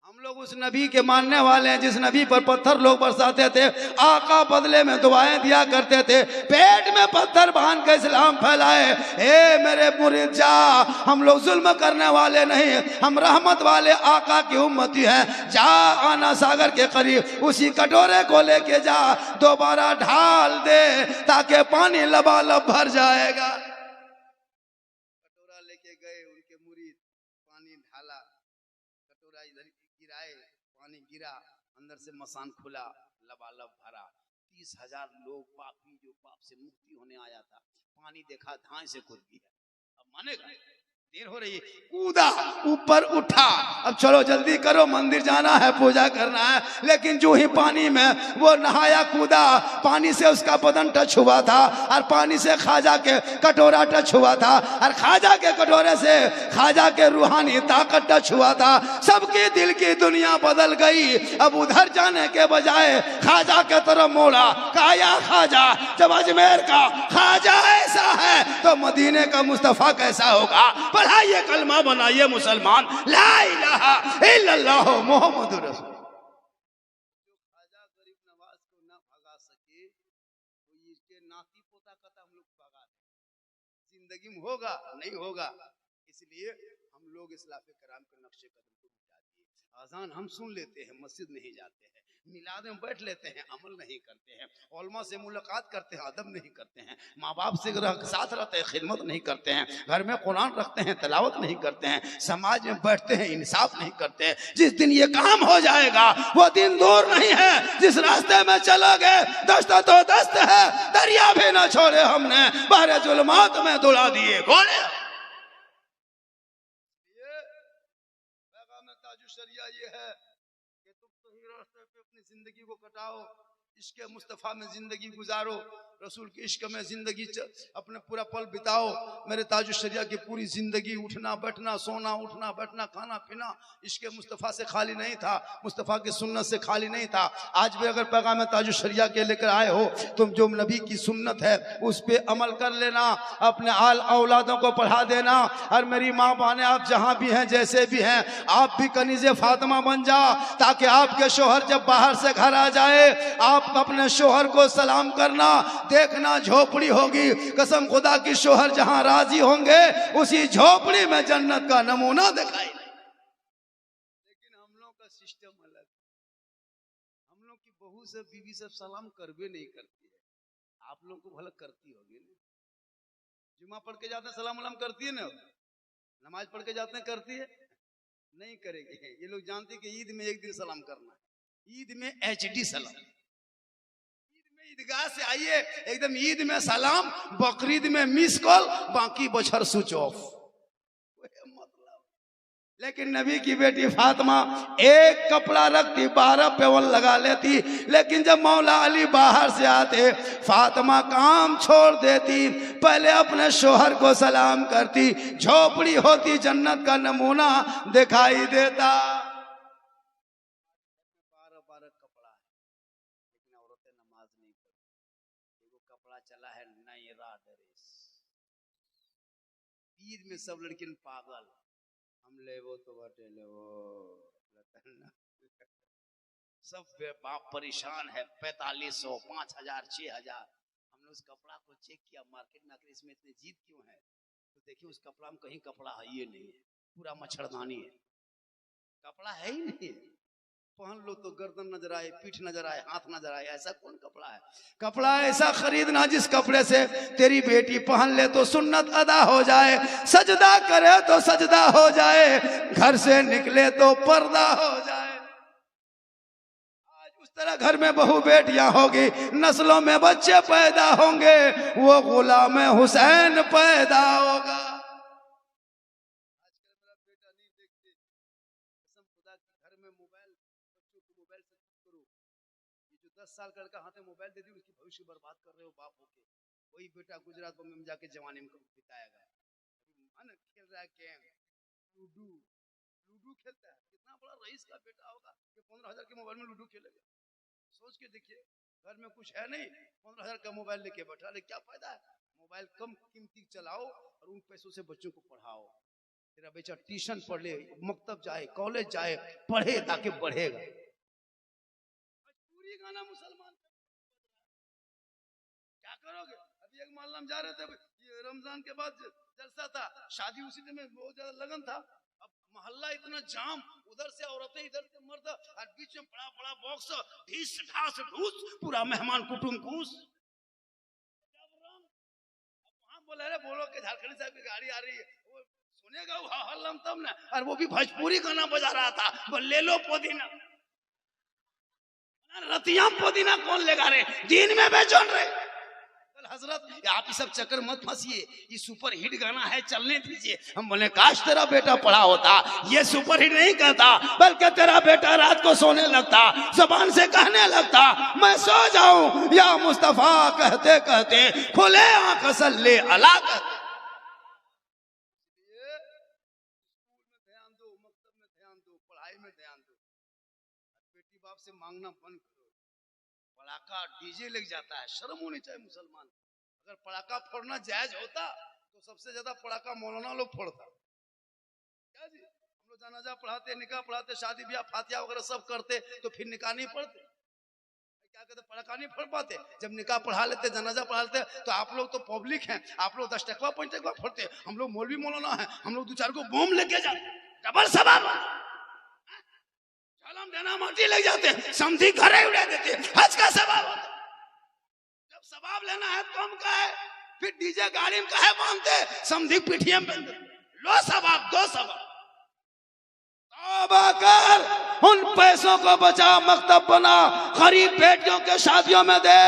हम लोग उस नबी के मानने वाले हैं जिस नबी पर पत्थर लोग बरसाते थे, आका बदले में दुआएं दिया करते थे, पेट में पत्थर बांध के इस्लाम फैलाए। हे मेरे मुरीद जा, हम लोग जुल्म करने वाले नहीं, हम रहमत वाले आका की उम्मती हैं। जा आना सागर के करीब उसी कटोरे को लेके जा, दोबारा ढाल दे ताकि पानी लबालब भर जाएगा। कटोरा लेके गए उनके मुरीद, पानी ढाला, कटोरा इधर गिराए, पानी गिरा, अंदर से मसान खुला, लबालब भरा। 30,000 लोग पापी जो पाप से मुक्ति होने आया था, पानी देखा धाए से कूद गया। अब मानेगा देर हो रही है, कूदा, ऊपर उठा, अब चलो जल्दी करो मंदिर जाना है, पूजा करना है। लेकिन जो ही पानी में वो नहाया कूदा, पानी से उसका बदन टच हुआ था और पानी से ख्वाजा के कटोरा टच हुआ था और ख्वाजा के कटोरे से ख्वाजा के रूहानी ताकत टच हुआ था। सबके दिल की दुनिया बदल गई। अब उधर जाने के बजाय ख्वाजा के तरफ मोड़ा, कहा या ख्वाजा, जब अजमेर का ख्वाजा ऐसा है तो मदीने का मुस्तफा कैसा होगा? पढ़ाइए कलमा, बनाइए मुसलमान, ला इलाहा इल्लल्लाह मुहम्मदुर रसूल। जो ख्वाजा गरीब नवाज को ना भगा सके तो इसके नाती पोता कथा हम लोग भगा दें। जिंदगी में होगा नहीं होगा, इसलिए हम लोग इस्लाफ़े कराम के नक्शे कदम को मिटा दिए। अजान हम सुन लेते हैं, मस्जिद नहीं जाते हैं, मिलाद में बैठ लेते हैं, अमल नहीं करते हैं, उलमा से मुलाकात करते हैं, अदब नहीं करते हैं, माँ बाप से साथ रहते हैं, खिदमत नहीं करते हैं, घर में कुरान रखते हैं, तिलावत नहीं करते हैं, समाज में बैठते हैं, इंसाफ नहीं करते हैं। जिस दिन ये काम हो जाएगा वो दिन दूर नहीं है। जिस रास्ते में चलोगे दस्त तो दस्त है, दरिया भी न छोड़े हमने, बहरे जुल्मात में दुला दिए घोड़े। शरिया ये है कि तुम सही रास्ते पे अपनी जिंदगी को कटाओ, इश्क मुस्तफ़ा में जिंदगी गुजारो, रसूल के इश्क में जिंदगी अपने पूरा पल बिताओ। मेरे ताजुश शरिया की पूरी जिंदगी उठना बैठना, सोना उठना बैठना, खाना पीना इश्क मुस्तफ़ा से खाली नहीं था, मुस्तफ़ा की सुन्नत से खाली नहीं था। आज भी अगर पैगाम ताजुश शरिया के लेकर आए हो, तुम जो नबी की सुन्नत है उस पर अमल कर लेना, अपने आल औलादों को पढ़ा देना। और मेरी माँ बहनें, आप जहाँ भी हैं जैसे भी हैं, आप भी कनीज़े फातिमा बन जा, ताकि आपके शोहर जब बाहर से घर आ जाए आप अपने शोहर को सलाम करना। देखना झोपड़ी होगी, कसम खुदा की शोहर जहां राजी होंगे उसी झोपड़ी में जन्नत का नमूना दिखाई। लेकिन हम लोग का सिस्टम अलग, हम लोग की बहू से बीवी से सलाम करवे नहीं करती है, आप लोग को भला करती होगी ना। जुमा पढ़ के जाते हैं सलाम वलाम करती है ना, नमाज पढ़ के जाते हैं करती है नहीं करेगी। ये लोग जानते हैं कि ईद में एक दिन सलाम करना है, ईद में एचडी सलाम, ईद में ईदगाह से आइए एकदम ईद में सलाम, बकरीद में मिस कॉल, बाकी बछर स्विच ऑफ। लेकिन नबी की बेटी फातिमा एक कपड़ा रखती 12 पेवन लगा लेती, लेकिन जब मौला अली बाहर से आते फातिमा काम छोड़ देती, पहले अपने शोहर को सलाम करती, झोपड़ी होती जन्नत का नमूना दिखाई देता। 12 कपड़ा है लेकिन औरतें नमाज नहीं पढ़ती। वो कपड़ा चला है नयरा ड्रेस, ईद में सब लड़किन पागल, हम ले वो तो बटे ले वो, सब बाप परेशान है। 4500 5000 6000। हमने उस कपड़ा को चेक किया मार्केट में, आखिर इसमें इतने जीत क्यों है, तो देखिए उस कपड़ा में कहीं कपड़ा है ये नहीं है, पूरा मच्छरदानी है, कपड़ा है ही नहीं। पहन लो तो गर्दन नजर आए, पीठ नजर आए, हाथ नजर आए, ऐसा कौन कपड़ा है? कपड़ा ऐसा खरीदना जिस कपड़े से तेरी बेटी पहन ले तो सुन्नत अदा हो जाए, सजदा करे तो सजदा हो जाए, घर से निकले तो पर्दा हो जाए। आज उस तरह घर में बहू बेटियां होगी, नस्लों में बच्चे पैदा होंगे, वो गुलाम हुसैन पैदा होगा। मोबाइल से करो, ये जो 10 साल का लड़का हाथ में मोबाइल दे दी उसकी भविष्य बर्बाद कर रहे हो बाप होके। वही बेटा गुजरात बम्बई में जाके जवानी में बिताएगा, खेल रहा है गेम, लूडो खेलता है। कितना बड़ा रईस का बेटा होगा कि 15,000 के मोबाइल में लूडो खेलेगा? सोच के देखिए, घर में कुछ है नहीं, 15,000 का मोबाइल लेके बैठा, ले क्या फायदा है? मोबाइल कम कीमती चलाओ और उन पैसों से बच्चों को पढ़ाओ। तेरा बेटा ट्यूशन पढ़ ले, मकतब जाए, कॉलेज जाए, पढ़े ताकि बढ़ेगा। पूरी गाना मुसलमान क्या करोगे? अभी एक मोहल्ला में जा रहे थे, ये रमजान के बाद जलसा था, शादी उसी दिन में बहुत ज्यादा लगन था। अब मोहल्ला इतना जाम, उधर से औरतें इधर से मर्द, और बीच में बड़ा बड़ा बॉक्स, ढीस ढास ढूस, पूरा मेहमान कुटुंब घूस। वहां बोले अरे बोलो कि झारखंड साहब की गाड़ी आ रही है, वो सुनेगा वो हल्लम तब ना। और वो भी भोजपुरी गाना बजा रहा था, बोल ले लो पुदीना। रतिया पुदीना कौन लेगा रे, दिन में बेचोन रे। हजरत आप ये सब चक्कर मत फंसिए, ये सुपर हिट गाना है, चलने दीजिए। हम बोले काश तेरा बेटा पढ़ा होता, ये सुपर हिट नहीं कहता, बल्कि तेरा बेटा रात को सोने लगता, जुबान से कहने लगता मैं सो जाऊं या मुस्तफा कहते कहते खुले आंख सल्ले अला कहते। बाप से मांगना बंद करो, पड़ाका डीजे लग जाता है, शर्म होनी चाहिए मुसलमान। अगर पड़ाका फोड़ना जायज होता तो सबसे ज्यादा पड़ाका मौलाना लोग फोड़ता। क्या जी, हम लोग जनाजा पढ़ाते, निकाह पढ़ाते, शादी ब्याह फातिहा वगैरह सब करते, तो फिर निकाह नहीं पढ़ते? क्या कहते, पड़ाका नहीं फोड़ पाते? जब निकाह पढ़ा लेते, जनाजा पढ़ा लेते, तो आप लोग तो पब्लिक हैं, आप लोग 10 टकवा 5 टकवा फोड़ते, हम लोग मौलवी मौलाना है, हम लोग 2-4 को बम लेके जाते, डबल सवाब देना माटी लग जाते, समझी घरे उड़ा देते, हज का सवाब होता। जब सवाब लेना है तो हम कहे, फिर डीजे गाड़ी में कहे बांधते, समझी पिठिया में लो सवाब, 2 सवाब। तौबा कर, उन पैसों को बचा, मकतब बना, गरीब बेटियों के शादियों में दे।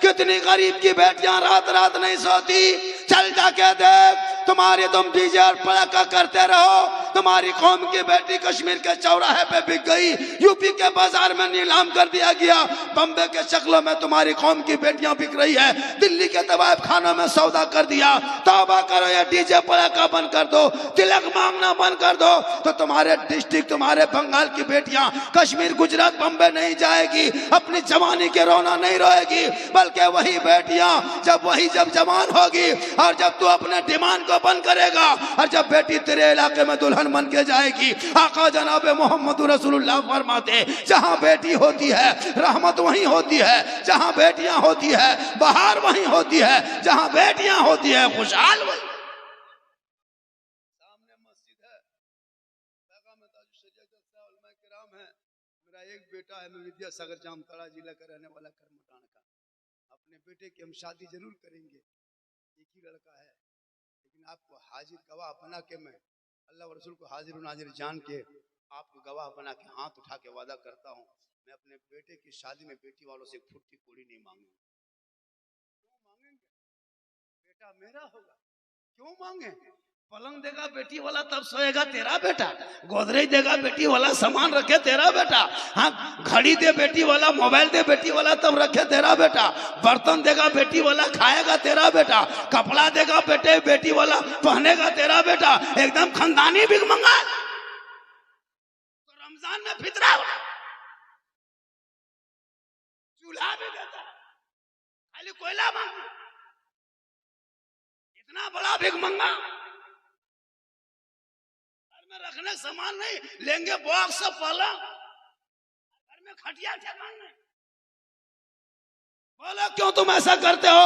कितनी गरीब की बेटियां रात रात नहीं सोती, चल जाके देख। तुम्हारे तुम डीजे और पड़ाका करते रहो, तुम्हारी कौम की बेटी कश्मीर के चौराहे पे बिक गई, यूपी के बाजार में नीलाम कर दिया गया, बम्बे के शक्लों में तुम्हारी कौम की बेटियां बिक रही है, दिल्ली के तवायफ खानों में सौदा कर दिया। तौबा करो, या डीजे पड़ाका बंद कर दो, तिलक मांगना बंद कर दो, तो तुम्हारे डिस्ट्रिक्ट, तुम्हारे बंगाल की बेटियां कश्मीर गुजरात बम्बे नहीं जाएगी, अपनी जवानी के रोना नहीं रोएगी, बल्कि वही बेटियां जब जवान होगी और जब तू अपने डिमांड को बंद करेगा, और जब बेटी तेरे इलाके में दुल्हन बन के जाएगी, आका जनाब मोहम्मद रसूलुल्लाह फरमाते, जहां बेटी होती है रहमत वहीं होती है, जहां बेटियां होती है बहार वहीं होती है, जहां बेटियां होती है खुशहाल वहीं। सामने मस्जिद है, मेरा एक बेटा है, मैं विद्यासागर जामताड़ा जिला का रहने वाला करमटान का। अपने बेटे की हम शादी जरूर करेंगे, एक ही लड़का है, लेकिन आपको हाजिर गवाह बना के मैं अल्लाह और रसूल को हाजिर नाजिर जान के आपको गवाह बना के हाथ उठा के वादा करता हूँ, मैं अपने बेटे की शादी में बेटी वालों से फुट्टी कोड़ी नहीं मांगूंगा। क्यों मांगेंगे? बेटा मेरा होगा, क्यों मांगे? पलंग देगा बेटी वाला तब सोएगा तेरा बेटा, गोदरेज देगा बेटी वाला सामान रखे तेरा बेटा, हाँ घड़ी दे बेटी वाला, मोबाइल दे बेटी वाला तब रखे तेरा बेटा, बर्तन देगा बेटी वाला खाएगा तेरा बेटा, कपड़ा देगा बेटी वाला पहनेगा तेरा बेटा, एकदम खानदानी बिग मंगा। तो रमजान में फितरा चूल्हा भी देता है, खाली कोयला मांग, इतना बड़ा बिग मंगा। में रखने सामान नहीं, लेंगे बॉक्स पलंग, घर में खटिया ठेकान नहीं। बोलो क्यों तुम ऐसा करते हो?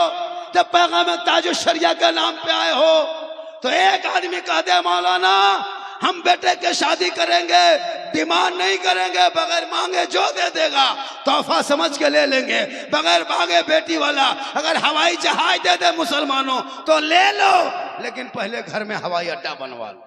जब पैगाम ताज शरिया के नाम पे आए हो तो एक आदमी कह दे मौलाना हम बेटे के शादी करेंगे, डिमांड नहीं करेंगे, बगैर मांगे जो दे देगा तोहफा समझ के ले लेंगे, बगैर मांगे बेटी वाला अगर हवाई जहाज दे दे मुसलमानों तो ले लो, लेकिन पहले घर में हवाई अड्डा बनवा लो।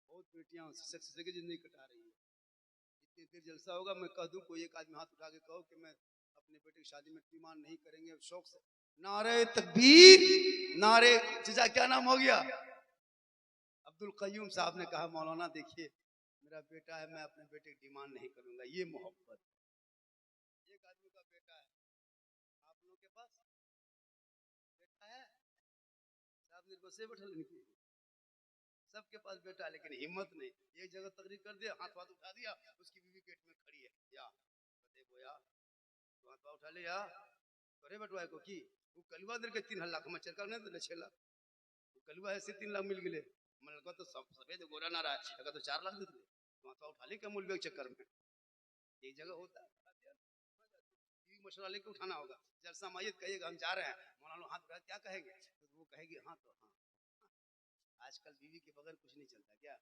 बहुत बेटियां की जिंदगी कटा रही है, इतनी देर जलसा होगा, मैं कह दूं कोई एक आदमी हाथ उठा के कहो कि मैं अपने बेटे की शादी में डिमांड नहीं करेंगे, शौक से नारे तकबीर, नारे चीजा क्या नाम हो गया, अब्दुल कयूम साहब ने कहा मौलाना देखिए मेरा बेटा है, मैं अपने बेटे की डिमांड नहीं करूंगा, ये मोहब्बत। एक आदमी का बेटा है, आप लोगों के पास बेटा है, साहब निर्बसे बैठल नहीं, सबके पास बेटा, लेकिन हिम्मत नहीं। एक जगह तकरीर कर दिया, हाथ हाथ उठा दिया, उसकी बीवी गेट में खड़ी है, या बोया तो हाथ उठा ले या करे बटवाए को की वो कलुआ दर के 3 लाख में चरका नहीं दे 6 लाख, वो कलुआ है से 3 लाख मिल गए, मन लगा तो सब सफेद गोरा ना रहा है, लगा तो 4 लाख दे दे, तो हाथ उठा ले के मूल बेग चक्कर में। एक जगह होता है बीवी मशवरा लेके उठाना होगा, जलसा मायत कहिएगा हम जा रहे हैं, मौलाना हाथ उठा क्या कहेंगे, तो वो कहेगी हाँ तो हाँ। आजकल बीवी के बगैर कुछ नहीं चलता क्या,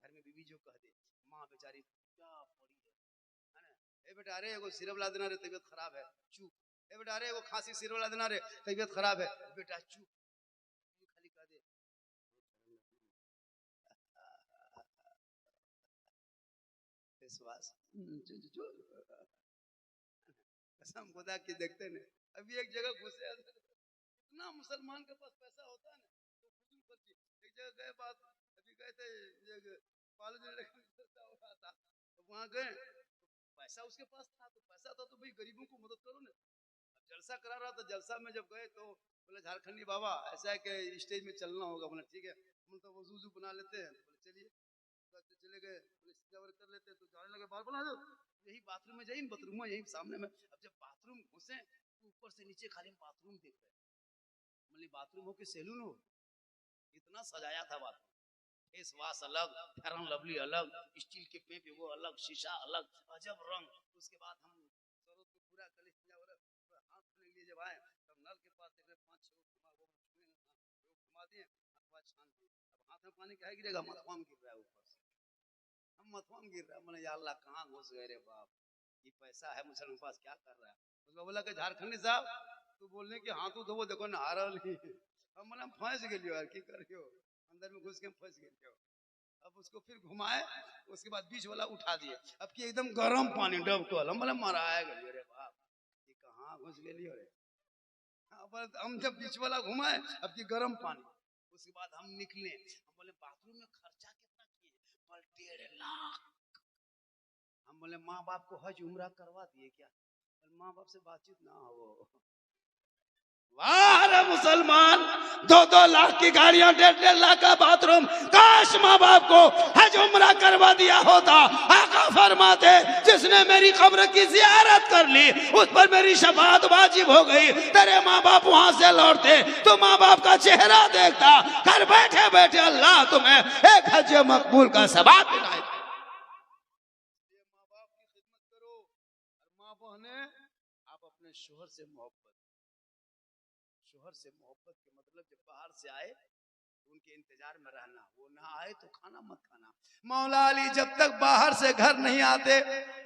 घर में बीवी जो कह दे, माँ बेचारी क्या पड़ी है ना, ए बेटा अरे एगो सिरप ला देना रे तबीयत खराब है, चुप, ए बेटा अरे एगो खांसी सिरप ला देना रे तबीयत खराब है, बेटा चुप, खाली कह दे विश्वास कसम खुदा की देखते ने। अभी एक जगह घुसे, इतना मुसलमान के पास पैसा होता है ना तो खुद खर्ची, एक जगह गए बात, अभी गए थे कॉलेज हो रहा था तो वहां गए, पैसा उसके पास था, तो पैसा था तो भाई गरीबों को मदद करो ना। अब जलसा करा रहा था, जलसा में जब गए तो बोले झारखंडी बाबा ऐसा है कि स्टेज में चलना होगा, बोले ठीक है हम तो वजू बना लेते हैं, बोले चलिए चले गए, कर लेते तो जाने लगे बाहर, बोला यही बाथरूम में जाइए, बाथरूम में यही सामने में। अब जब बाथरूम घुसे तो ऊपर से नीचे खाली बाथरूम देख रहे, मतलब बाथरूम हो कि सैलून हो, इतना सजाया था बाथरूम, फेस वॉश अलग, फेयर लवली अलग, स्टील के पेप वो अलग, शीशा अलग, अजब रंग। उसके बाद हम सरों को पूरा कले हाथ धोने के लिए जब आए तब नल के पास देख रहे 5-6 घुमा दिए, हाथ छान दिए, अब हाथ में पानी क्या गिरेगा, मथवा में गिर रहा है ऊपर से, हम मथवा में गिर रहा है, मैंने या अल्लाह कहाँ घुस गए रे बाप, ये पैसा है मुसलमान के पास क्या कर रहा है। उसको बोला कि झारखंडी साहब तो बोलने के हाथों धोवो देखो ना हारा नहीं, हम मतलब फंस गए यार की करियो, अंदर में घुस के फंस गए। अब उसको फिर घुमाए, उसके बाद बीच वाला उठा दिए, अब की एकदम गर्म पानी डब तो हम मतलब मराया गए रे बाप, ये कहाँ घुस गए रे। हम जब बीच वाला घुमाए अब की गर्म पानी, उसके बाद हम निकले, हम बोले बाथरूम में खर्चा कितना किए, पर 1.5 लाख। हम बोले माँ बाप को हज उम्रा करवा दिए क्या, माँ बाप से बातचीत ना हो। वाह मुसलमान, 2-2 लाख की गाड़ियां, 1.5 लाख का बाथरूम, काश माँ बाप को हज उम्रा करवा दिया होता। आका फरमाते जिसने मेरी कब्र की जियारत कर ली उस पर मेरी शफाअत वाजिब हो गई। तेरे माँ बाप वहां से लौटते तो माँ बाप का चेहरा देखता, घर बैठे बैठे अल्लाह तुम्हें एक हज मकबूल का सवाब दिलाए। माँ बाप की खिदमत करो, और माँ बहने आप अपने शोहर से मोहब्बत के मतलब जब बाहर से आए तो उनके इंतजार में रहना, वो ना आए तो खाना मत खाना। मौला अली जब तक बाहर से घर नहीं आते,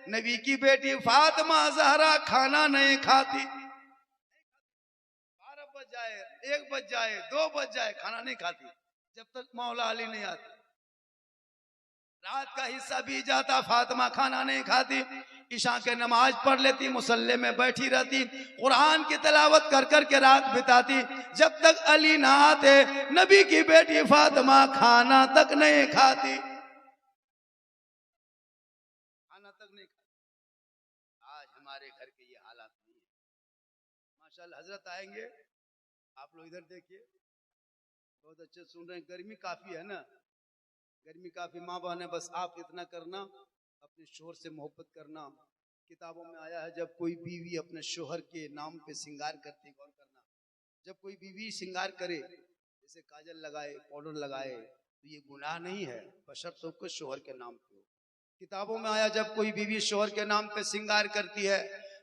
नबी की बेटी फातिमा ज़हरा खाना नहीं खाती। 12 बज जाए, 1 बज जाए, 2 बज जाए, खाना नहीं खाती जब तक मौला अली नहीं आते। रात का हिस्सा भी जाता, फातिमा खाना नहीं खाती, ईशा के नमाज पढ़ लेती, मुसल्ले में बैठी रहती, कुरान की तिलावत कर कर के रात बिताती। जब तक अली ना आते नबी की बेटी फातिमा खाना तक नहीं खाती, खाना तक नहीं खाती। आज हमारे घर के ये हालात नहीं है। माशाअल्लाह हजरत आएंगे, आप लोग इधर देखिए, बहुत अच्छे सुन रहे हैं। गर्मी काफी है ना, गर्मी काफी। माँ बहन है, बस आप इतना करना, अपने शोहर से मोहब्बत करना। किताबों में आया है जब कोई बीवी अपने शोहर के नाम पे श्रृंगार करती, गौर करना, जब कोई बीवी श्रृंगार करे, जैसे काजल लगाए, पाउडर लगाए, तो ये गुनाह नहीं है, बशर्ते उसको शोहर के नाम पे हो। किताबों में आया जब कोई बीवी शोहर के नाम पे श्रृंगार करती है,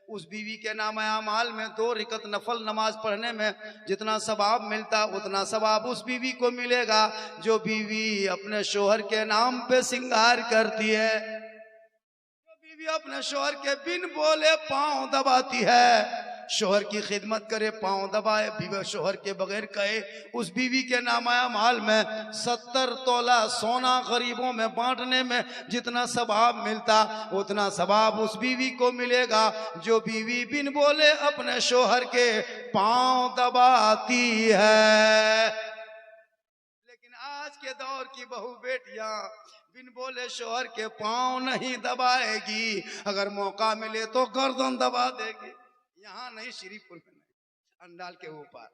उस बीवी के नाम अमाल में 2 रिकत नफल नमाज पढ़ने में जितना सवाब मिलता, उतना सवाब उस बीवी को मिलेगा जो बीवी अपने शोहर के नाम पे श्रृंगार करती है। जो बीवी अपने शोहर के बिन बोले पांव दबाती है, शोहर की खिदमत करे, पांव दबाए, बीवी शोहर के बगैर कहे, उस बीवी के नामाया माल में 70 तोला सोना गरीबों में बांटने में जितना सवाब मिलता, उतना सवाब उस बीवी को मिलेगा जो बीवी बिन बोले अपने शोहर के पांव दबाती है। लेकिन आज के दौर की बहू बेटियां बिन बोले शोहर के पांव नहीं दबाएगी, अगर मौका मिले तो गर्दन दबा देगी। यहाँ नहीं, श्रीपुर में नहीं, अंडाल के ऊपर।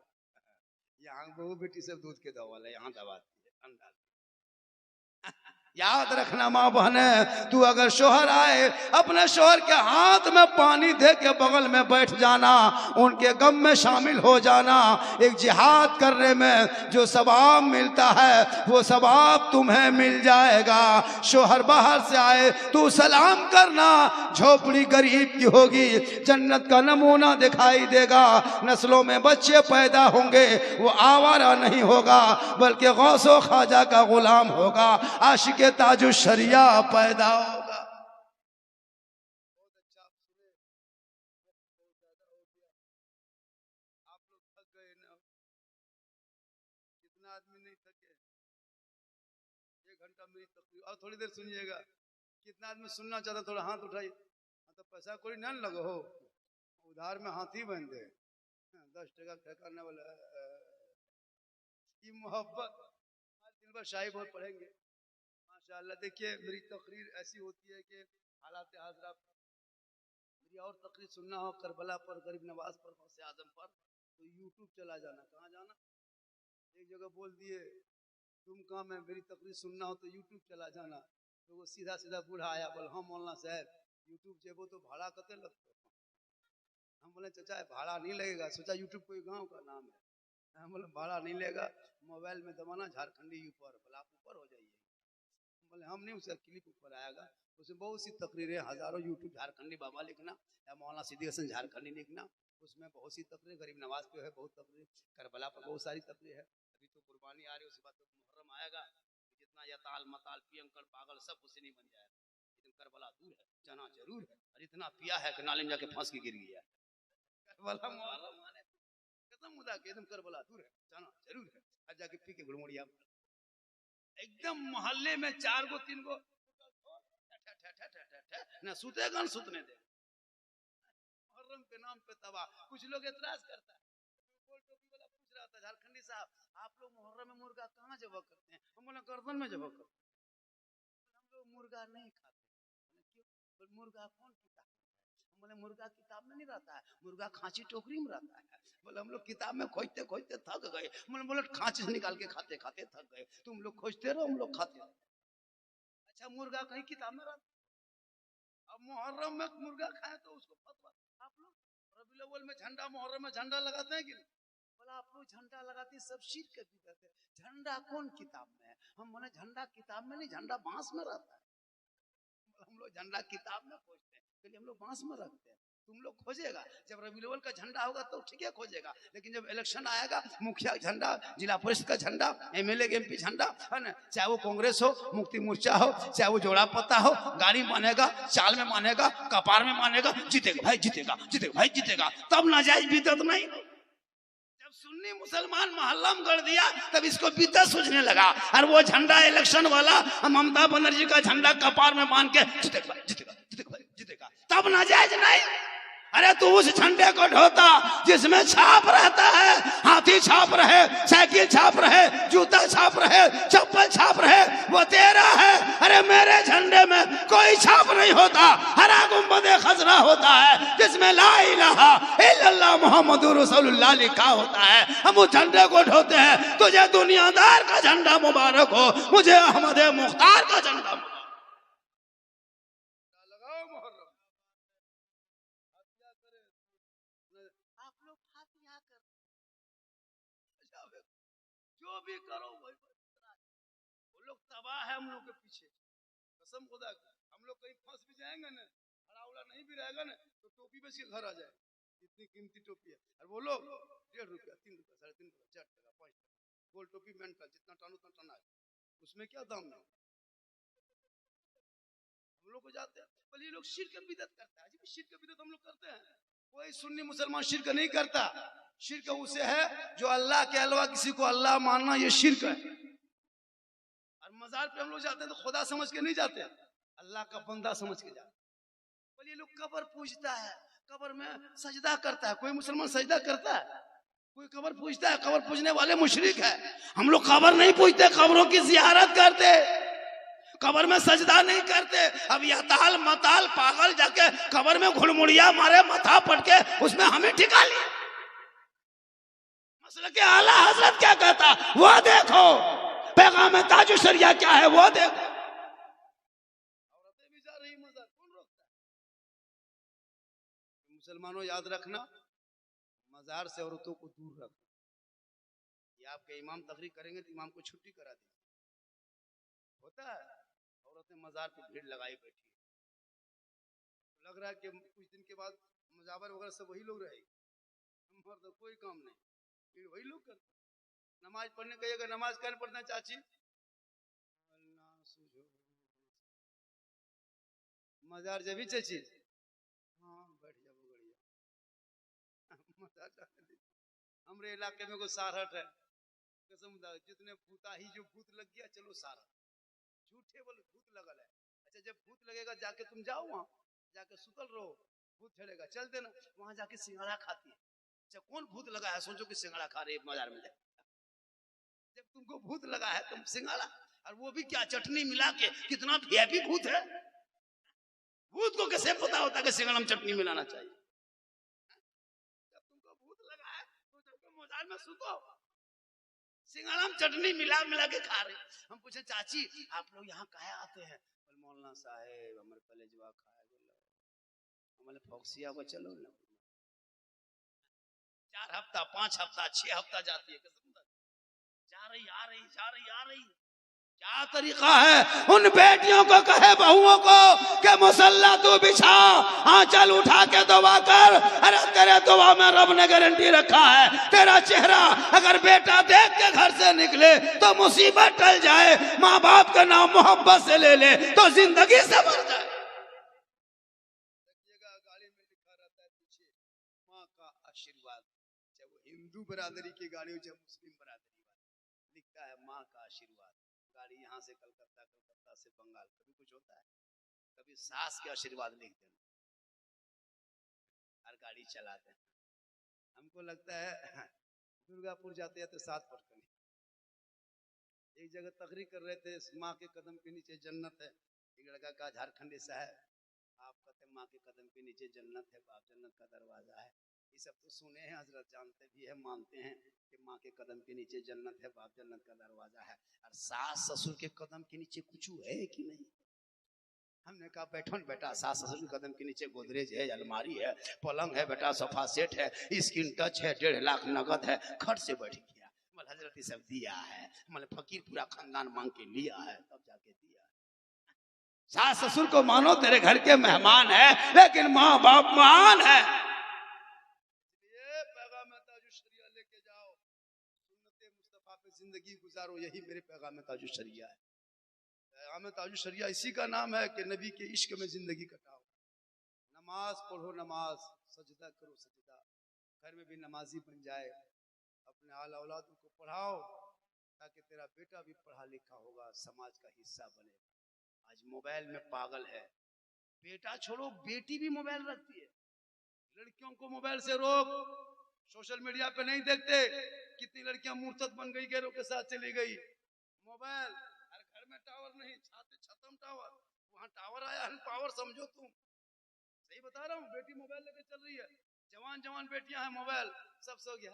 यहाँ बहू बेटी सब दूध के दवा, यहाँ दबाती है अंडाल। याद रखना माँ बहने, तू अगर शोहर आए, अपने शोहर के हाथ में पानी दे के बगल में बैठ जाना, उनके गम में शामिल हो जाना। एक जिहाद करने में जो सवाब मिलता है वो सवाब तुम्हें मिल जाएगा। शोहर बाहर से आए, तू सलाम करना, झोपड़ी गरीब की होगी, जन्नत का नमूना दिखाई देगा, नस्लों में बच्चे पैदा होंगे, वो आवारा नहीं होगा बल्कि गौसो ख्वाजा का गुलाम होगा, आशिक ताजु शरिया पैदा होगा। बहुत अच्छा, आप सुने, बहुत ज्यादा हो गया, आप लोग थक गए ना? कितना आदमी नहीं थके? 1 घंटा मेरी तकरीर, और थोड़ी देर सुनिएगा। कितना आदमी सुनना चाहता, थोड़ा हाथ उठाइए। तो पैसा कोई ना लगो हो, उधार में हाथी बन दे, 10 टका ठहकाने वाला। ये मोहब्बत दिल पर शाही बहुत पढ़ेंगे माशाअल्लाह। देखिए मेरी तकरीर ऐसी होती है कि हालात हाजरा, मेरी और तकरीर सुनना हो करबला पर, गरीब नवाज पर, गौसे आजम पर, तो यूट्यूब चला जाना। कहाँ जाना? एक जगह बोल दिए तुम कहाँ में मेरी तकरीर सुनना हो तो यूट्यूब चला जाना। तो वो सीधा सीधा बूढ़ा आया, बोल हाँ मौलाना साहब यूट्यूब जेबो तो भाड़ा कते लगते? हम बोले चाचा भाड़ा नहीं लगेगा। सोचा यूट्यूब कोई गाँव का नाम है। हम बोले भाड़ा नहीं लेगा, मोबाइल में दबाना झारखंडी ऊपर, बोला आप ऊपर हो जाइए। बोले हम नहीं, उसका क्लिप ऊपर आएगा, उसमें बहुत सी तकरीरें, हजारों यूट्यूब झारखंडी बाबा लिखना या मौलाना सिद्दीक हसन झारखंडी लिखना, उसमें बहुत सी तकरीर, गरीब नवाज पे है बहुत तकरीर, करबला पर बहुत सारी तकरीर है। अभी तो कुर्बानी आ रही है, उसके बाद तो मुहर्रम आएगा, जितना यताल मताल पियंकड़ पागल सब हुसैनी बन जाएगा। लेकिन करबला दूर है, जाना जरूर है, और इतना पिया है कि नाले में जाके फांस के गिर गया। करबला मुहर्रम आने खत्म मुदा के एकदम करबला दूर है, जाना जरूर है, और जाके पी के गुड़मुड़िया एकदम मोहल्ले में 4 गो 3 गो ना सुतेगा न सुतने दे। मुहर्रम के नाम पे तबाह। कुछ लोग एतराज करता है, गोल टोपी वाला पूछ रहा था, झारखंडी साहब आप लोग मुहर्रम में मुर्गा कहाँ जबह करते हैं? हम बोले गर्दन में जबह करते हैं। हम लोग मुर्गा नहीं खाते। क्यों? बोले मुर्गा कौन किताब में? हम बोले मुर्गा किताब में नहीं रहता है, मुर्गा खांची टोकरी में रहता है। बोले हम लोग किताब में खोजते खोजते थक गए। बोले खांची से निकाल के खाते खाते थक गए। तुम लोग खोजते रहो, हम लोग खाते रहो। अच्छा मुर्गा कहीं किताब में रहता? अब मुहर्रम में मुर्गा खाए तो उसको फतवा। आप लोग रबीउल अव्वल में झंडा, मुहर्रम में झंडा लगाते हैं कि नहीं? बोला आप लोग झंडा लगाते सब शिर्क के बिदअत है। झंडा कौन किताब में है? हम बोले झंडा किताब में नहीं, झंडा बांस में रहता है। हम लोग झंडा किताब में खोजते हैं, हम लोग बांस में रखते हैं। तुम लोग खोजेगा, जब रबी अव्वल का झंडा होगा तो ठीक है खोजेगा, लेकिन जब इलेक्शन आएगा मुखिया झंडा, जिला परिषद का झंडा, एमएलए एमपी झंडा है ना, चाहे वो कांग्रेस हो, मुक्ति मोर्चा हो, चाहे वो जोड़ा पत्ता हो, गाड़ी मानेगा, चाल में मानेगा, कपार में मानेगा, जीतेगा भाई जीतेगा, जीतेगा भाई जीतेगा। तब नाजायज बिदअत नहीं। जब सुन्नी मुसलमान मोहल्ला में कर दिया तब इसको बिदअत सूझने लगा, और वो झंडा इलेक्शन वाला ममता बनर्जी का झंडा कपार में मान के जीतेगा भाई जीतेगा, जीतेगा भाई जीतेगा, तब नाजायज नहीं। अरे तू उस झंडे को ढोता जिसमें छाप रहता है, हाथी छाप रहे, साइकिल छाप रहे, जूता छाप रहे, चप्पल छाप रहे, वो तेरा है। अरे मेरे झंडे में कोई छाप नहीं होता, हरा गुंबदे खजरा होता है जिसमें ला इलाहा इल्लल्लाह मुहम्मदुर रसूलुल्लाह लिखा होता है। हम उस झंडे को ढोते हैं। तुझे दुनियादार का झंडा मुबारक हो, मुझे अहमद मुख्तार का झंडा जो भी करो वही वो लोग तबाह है हम लोग के पीछे, कसम खुदा की। हम लोग कहीं फंस भी जाएंगे ना, हड़ाउला नहीं भी रहेगा ना, तो टोपी बेच के घर आ जाए, इतनी कीमती टोपी है। और वो लोग 1.5 रुपया 3 रुपया 3.5 रुपया 4 टका 5 टका गोल टोपी मेंटल, जितना टानो उतना टना है, उसमें क्या दाम नहीं। हम लोग को जाते हैं बोले ये लोग शिर्क बिदअत करता है, जी शिर्क बिदअत हम लोग करते हैं। कोई सुन्नी मुसलमान शिर्क नहीं करता। शिर्क उसे है जो अल्लाह के अलावा किसी को अल्लाह मानना, ये शिर्क है। और मजार पे हम लोग जाते हैं तो खुदा समझ के नहीं जाते, अल्लाह का बंदा समझ के जाते। बोले ये लोग कब्र पूजता है, कब्र में सजदा करता है। कोई मुसलमान सजदा करता है? कोई कब्र पूजता है? कब्र पूजने वाले मुशरिक है। हम लोग कब्र नहीं पूजते, कब्रों की जियारत करते, कब्र में सजदा नहीं करते। अब यह ताल मताल पागल जाके कब्र में घुड़मुड़िया मारे, माथा पटके उसमें हमें ठिका लिया। मसला के आला हजरत क्या कहता वो देखो, पैगाम ताजु शरिया क्या है वो देखो। औरतें भी जा रही मजार, कौन रोकता है? मुसलमानों याद रखना, मजार से औरतों को दूर रखना। ये आपके इमाम तकरीर करेंगे तो इमाम को छुट्टी करा दी होता है। औरतें मजार पे भीड़ लगाई बैठी, लग रहा है कि कुछ दिन के बाद मुजावर वगैरह सब वही लोग रहेंगे, मर्द कोई काम नहीं, फिर वही लोग करते। नमाज पढ़ने कहिएगा, नमाज कहने पढ़ना चाची, मजार जब भी चाची हाँ बैठ जाओ बढ़िया। हमरे इलाके में कोई सारहट है, कसम जितने भूता ही जो भूत लग गया, चलो सारहट, झूठे बोले भूत लगल है। अच्छा जब भूत लगेगा जाके तुम जाओ वहां, जाके सुतल रहो, भूत झड़ेगा, चल देना वहां जाके सिंघाड़ा खाती है। अच्छा कौन भूत लगा है? सोचो कि सिंघाड़ा खा रहे बाजार में जाए। जब तुमको भूत लगा है तुम सिंघाड़ा, और वो भी क्या चटनी मिला के, कितना वीआईपी भूत है। भूत को कैसे पता होता कि सिंघाड़ा में चटनी मिलाना चाहिए? जब तुमको भूत लगा है तो जाके बाजार में सुतो, सिंघाड़ा में चटनी मिला मिला के खा रहे। हम पूछे चाची आप लोग यहाँ काहे आते हैं? बोले मौलाना साहेब हमारे कलेजवा खाए बोला, हमारे फोक्सिया को चलो ना। 4 हफ्ता 5 हफ्ता 6 हफ्ता जाती है, जा रही आ रही जा रही आ रही। क्या तरीका है? उन बेटियों को कहे बहुओं को कि मुसल्ला तू बिछा, आंचल उठा के दुआ कर। अरे तेरे दुआ में रब ने गारंटी रखा है, तेरा चेहरा अगर बेटा देख के घर से निकले तो मुसीबत टल जाए, माँ बाप का नाम मोहब्बत से ले ले तो जिंदगी संवर जाए। देखिएगा गाड़ी में लिखा रहता है पीछे माँ का आशीर्वाद, चाहे वो हिंदू बरादरी की गाड़ी हो चाहे मुस्लिम बरादरी वाली, लिखता है माँ का आशीर्वाद। गाड़ी यहाँ से कलकत्ता, कलकत्ता से बंगाल, कभी कुछ होता है? कभी सास के आशीर्वाद लिख देना, हर गाड़ी चलाते हैं। हमको लगता है दुर्गापुर जाते हैं तो 7 पटकनी। एक जगह तकरीर कर रहे थे, माँ के कदम के नीचे जन्नत है। एक लड़का का झारखंडी साहब, आप कहते माँ के कदम के नीचे जन्नत है, बाप जन्नत का दरवाजा है। ये सब तो सुने हैं हजरत, जानते भी है, मानते हैं कि माँ के कदम के नीचे जन्नत है, बाप जन्नत का दरवाजा है। और सास ससुर के कदम के नीचे कुछ है कि नहीं? हमने कहा बैठो न बेटा, सास ससुर के कदम के नीचे गोदरेज है, अलमारी है, पलंग है बेटा, सोफा सेट है, स्क्रीन टच है, 1.5 लाख नगद है, खर्च से बढ़ गया। मतलब हजरत सब दिया है, मतलब फकीर पूरा खानदान मांग के लिया है, तब जाके दिया। सास ससुर को मानो तेरे घर के मेहमान है, लेकिन माँ बाप महान है। ये पैगाम ताजुशरिया लेके जाओ, सुन्नते मुस्तफा पे जिंदगी गुजारो, यही मेरे पैगाम ताजुशरिया है। पैगाम ताजुशरिया इसी का नाम है कि नबी के इश्क में जिंदगी कटाओ। नमाज पढ़ो, नमाज, सजदा करो सजदा, घर में भी नमाजी बन जाए, अपने आला औलादों को पढ़ाओ ताकि तेरा बेटा भी पढ़ा लिखा होगा, समाज का हिस्सा बनेगा। आज मोबाइल में पागल है, बेटा छोड़ो बेटी भी मोबाइल रखती है। लड़कियों को मोबाइल से रोक, सोशल मीडिया पे नहीं देखते, कितनी लड़कियां मुर्तद बन गई, गैरों के साथ चली गई। मोबाइल, अरे घर में टावर नहीं, छाते छतम टावर, वहां टावर आया, पावर समझो तुम। सही बता रहा हूँ, बेटी मोबाइल लेके चल रही है, जवान जवान बेटियां हैं, मोबाइल सब सो गया।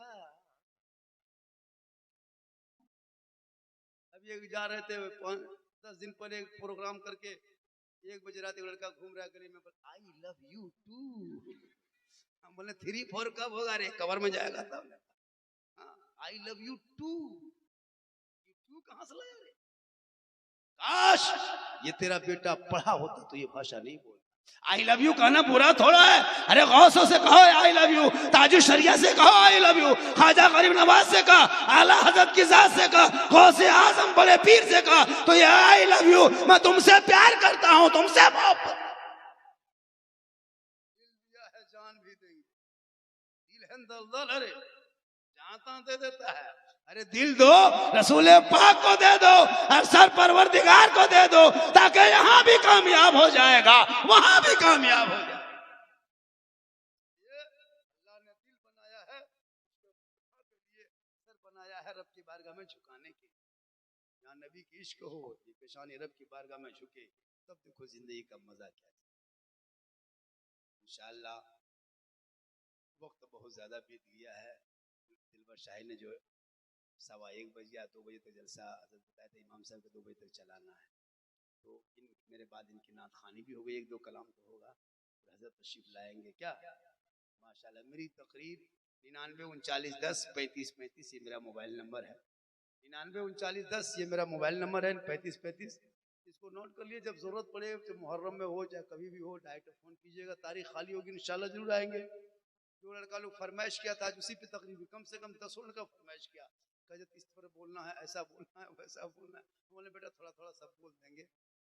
अब ये जा रहे थे 10 दिन पहले एक प्रोग्राम करके, 1 बजे रात एक लड़का घूम रहा है गली में, आई लव यू टू। हम बोले 3-4 कब होगा रे, कवर में जाएगा तब। आई लव यू टू, ये टू कहां से लाया रे? काश ये तेरा बेटा पढ़ा होता तो ये भाषा नहीं बोलता। आई लव यू कहना बुरा थोड़ा है, अरे गौसों से कहो आई लव यू, ताजुशरिया से कहो आई लव यू, ख्वाजा गरीब नवाज से कहा, आला हजरत की जात से कहा, गौसे आजम बड़े पीर से कहा, तो ये आई लव यू, मैं तुमसे प्यार करता हूं, तुमसे मोहब्बत। दिल दिया है जान भी देंगे, दिल है दलदल, अरे जानता दे देता है, अरे दिल दो रसूल पाक को दे दो, अरसर परवरदिगार को दे दो, ताकि यहां भी कामयाब हो जाएगा, वहां भी कामयाब हो जाएगा। ये अल्लाह ने दिल बनाया है, लिए सर बनाया है रब की बारगाह में झुकाने के। यहाँ नबी की इश्क हो, ये पेशानी रब की बारगाह में झुके, तब देखो जिंदगी का मजा क्या है। इंशाअल्लाह वक्त बहुत ज्यादा बीत गया है। दिलबर शाही ने जो 1:15 बजे या 2 बजे तक जलसा बताया था, इमाम साहब को 2 बजे तक चलाना है, तो मेरे बाद इनकी नात खानी भी हो गई, 1-2 कलाम तो होगा, और हजरत तशरीफ लाएंगे क्या माशाल्लाह। मेरी तकरीर 9939103535 ये मेरा मोबाइल नंबर है, 993910 ये मेरा मोबाइल नंबर है, 3535 इसको नोट कर लिए, जब जरूरत पड़े, जब मुहर्रम में हो चाहे कभी भी हो, डायरेक्ट फोन कीजिएगा, तारीख खाली होगी इंशाल्लाह जरूर आएंगे। जो लड़का लोग फरमाइश किया था, आज उसी पे तकरीबन कम से कम 10 लड़का फरमाइश किया, इस पर बोलना है, ऐसा बोलना है, वैसा बोलना है। बोले बेटा थोड़ा थोड़ा सब बोल देंगे,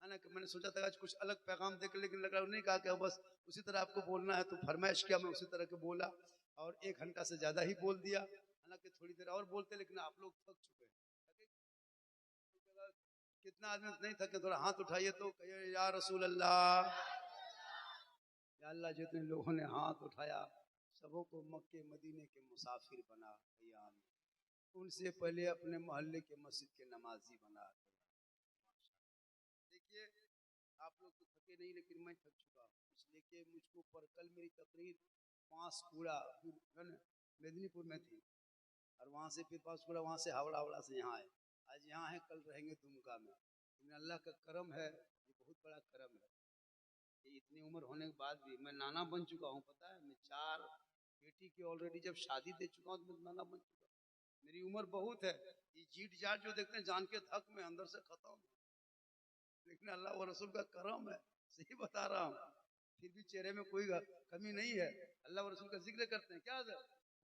है ना। कि मैंने सोचा था आज कुछ अलग पैगाम देकर, लेकिन लगा नहीं, कहा कि बस उसी तरह आपको बोलना है, तो फरमाइश किया, मैं उसी तरह के बोला, और 1 घंटा से ज्यादा ही बोल दिया, है ना। कि थोड़ी देर और बोलते, लेकिन आप लोग थक चुके। कितना आदमी नहीं थके, थोड़ा हाथ उठाइए तो कहिए या रसूल अल्लाह, या अल्लाह। जितने लोगों ने हाथ उठाया सबों को मक्के मदीने के मुसाफिर बना, उनसे पहले अपने मोहल्ले के मस्जिद के नमाजी बना। देखिए आप लोग तो थके नहीं, लेकिन मैं थक चुका हूँ, इसलिए कि मुझको पर कल मेरी तकरीर पांसकुड़ा मेदिनीपुर में थी, और वहाँ से फिर पांसकुड़ा, वहाँ से हावड़ा से यहाँ आए, आज यहाँ है, कल रहेंगे दुमका में। लेकिन अल्लाह का करम है, ये बहुत बड़ा करम है कि इतनी उम्र होने के बाद भी मैं नाना बन चुका हूँ। पता है, मैं 4 बेटी की ऑलरेडी जब शादी दे चुका हूँ, तो मैं नाना बन चुका हूँ। मेरी उम्र बहुत है, ये जीट जाट जो देखते हैं जान के थक में अंदर से खत्म, लेकिन अल्लाह व रसूल का करम है, सही बता रहा हूँ, फिर भी चेहरे में कोई कमी नहीं है। अल्लाह व रसूल का जिक्र करते हैं, क्या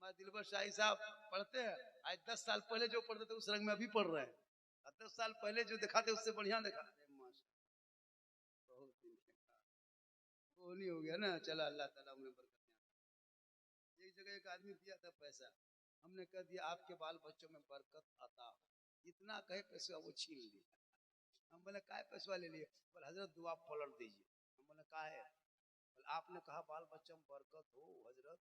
मैं दिलबर शाही साहब पढ़ते हैं, आज 10 साल पहले जो पढ़ते थे उस रंग में अभी पढ़ रहे हैं, 10 साल पहले जो दिखाते उससे बढ़िया दिखा, बहुत वो नहीं हो गया ना। चला अल्लाह ताला उन्हें बरकत। एक जगह एक आदमी दिया था पैसा, हमने कह दिया आपके बाल बच्चों में बरकत आता, इतना कहे पैसा वो छीन लिया। हम बोले काय पैसा ले लिए? बोले हजरत दुआ पलट दीजिए। हम बोले का है? बोले आपने कहा बाल बच्चों में बरकत हो हजरत,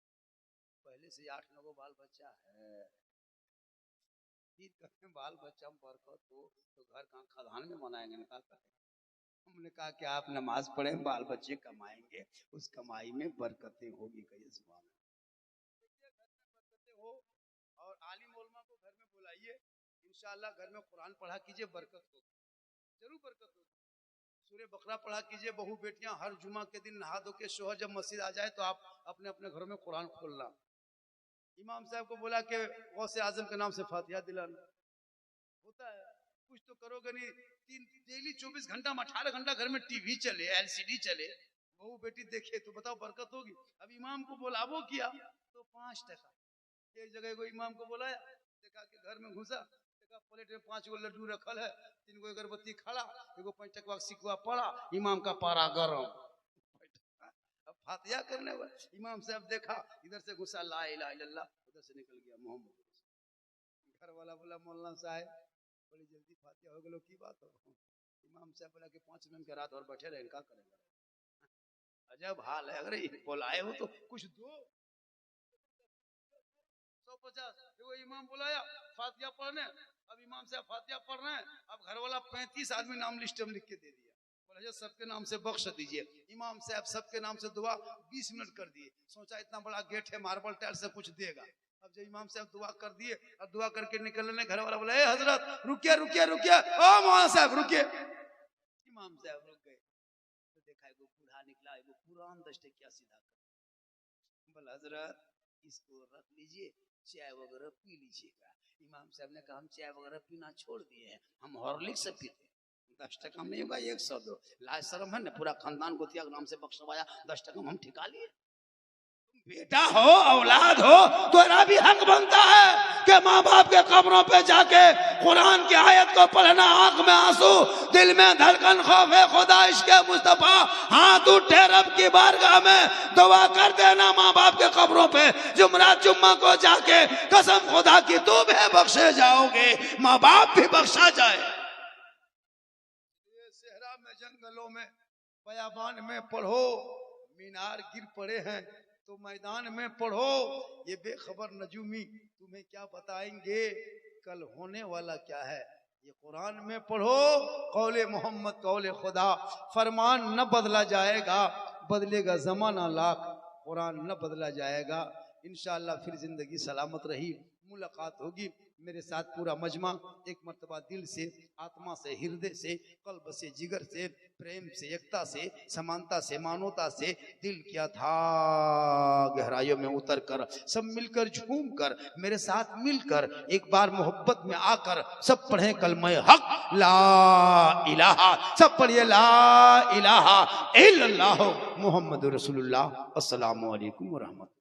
पहले से 8-9 बाल बच्चा है, फिर कहते बाल बच्चा में बरकत हो तो घर कहाँ खदान में मनाएंगे ना। हमने कहा कि आप नमाज पढ़े, बाल बच्चे कमाएंगे, उस कमाई में बरकतें होगी। कहिए सुभान अल्लाह। घर में बरकतें हो, और आलिम उलमा को घर में बुलाइए, इंशाअल्लाह घर में कुरान पढ़ा कीजिए, बरकत होगी, जरूर बरकत होगी। सूरह बकरा पढ़ा कीजिए, बहू बेटियां हर जुमा के दिन नहा धो के शोहर जब मस्जिद आ जाए तो आप अपने अपने घरों में कुरान खोलना। इमाम साहब को बोला कि गौसे आजम के नाम से फातिहा दिलाना होता है, कुछ तो करोगे नहीं। डेली 24 घंटा में 18 घंटा घर में टीवी चले, एलसीडी चले, बहू बेटी देखे तो बताओ बरकत होगी। अब इमाम को बुलावो किया तो 5 टका। एक जगह को इमाम को बुलाया, देखा कि घर में घुसा, देखा प्लेट में 5 गो लड्डू रखल है, 3 गो अगरबत्ती खड़ा, एगो 5 टका का सिक्का पड़ा, इमाम का पारा गरम। अब फातिहा करने वाला इमाम साहब देखा, इधर से घुसा ला इलाहा इल्लल्लाह, उधर से निकल गया मोहम्मद। घर वाला बोला मौलाना साहब बड़ी जल्दी फातिहा हो गलो, की बात हो? इमाम साहब बोला कि 5 मिनट के रात और बैठे रहे, इनका करेंगे। अजब हाल है, अगर बोलाए हो तो कुछ दो। 150 वो इमाम बुलाया फातिहा पढ़ने, अब इमाम साहब फातिहा पढ़ रहे हैं, अब घर वाला 35 आदमी नाम लिस्ट में लिख के दे दिया, बोला सबके नाम से बख्श दीजिए। इमाम साहब सबके नाम से दुआ 20 मिनट कर दिए, सोचा इतना बड़ा गेट है मार्बल टाइल से कुछ देगा। अब जब इमाम साहब दुआ कर दिए और दुआ करके निकलने, घर वाला बोला ए हजरत रुकिए रुकिए रुकिए, ओ मौलाना साहब रुकिए। इमाम साहब रुक गए तो देखा एगो बूढ़ा निकला, एगो पुरान 10 टकिया सीधा कर, बोला हजरत इसको रख लीजिए, चाय वगैरह पी लीजिएगा। इमाम साहब ने कहा हम चाय वगैरह पीना छोड़ दिए हैं, हम हॉर्लिक्स से पीते हैं। 10 टका नहीं होगा, 100 दो। लाज शर्म है ना, पूरा खानदान गोतिया के नाम से बख्शवाया, 10 टका हम ठिका लिए। बेटा हो औलाद हो तो भी हक बनता है कि माँ बाप के कब्रों पे जाके कुरान की आयत को पढ़ना, आंख में आंसू, दिल में धड़कन, खौफे खुदा, इश्क़े मुस्तफा, हाथ उठे रब की बारगाह में दुआ कर देना माँ बाप के कब्रों पे। जुमरात जुम्मा को जाके कसम खुदा की तुम भी बख्शे जाओगे, माँ बाप भी बख्शा जाए। ये सहरा में, जंगलों में, बयाबान में पढ़ो, मीनार गिर पड़े हैं तो मैदान में पढ़ो। ये बेखबर नजूमी तुम्हें क्या बताएंगे कल होने वाला क्या है। ये कुरान में पढ़ो, कौले मोहम्मद कौले खुदा, फरमान न बदला जाएगा, बदलेगा जमाना लाख, कुरान न बदला जाएगा। इंशाअल्लाह फिर जिंदगी सलामत रही, मुलाकात होगी। मेरे साथ पूरा मजमा एक मर्तबा दिल से, आत्मा से, हृदय से, कल्ब से, जिगर से, प्रेम से, एकता से, समानता से, मानवता से दिल किया था गहराइयों में उतर कर, सब मिलकर झूम कर, मेरे साथ मिलकर एक बार मोहब्बत में आकर सब पढ़े कलमे हक ला इलाहा, सब पढ़िए ला इलाहा इल्लल्लाह मुहम्मद रसूलुल्लाह। अस्सलामु अलैकुम व रहमतुल्लाह।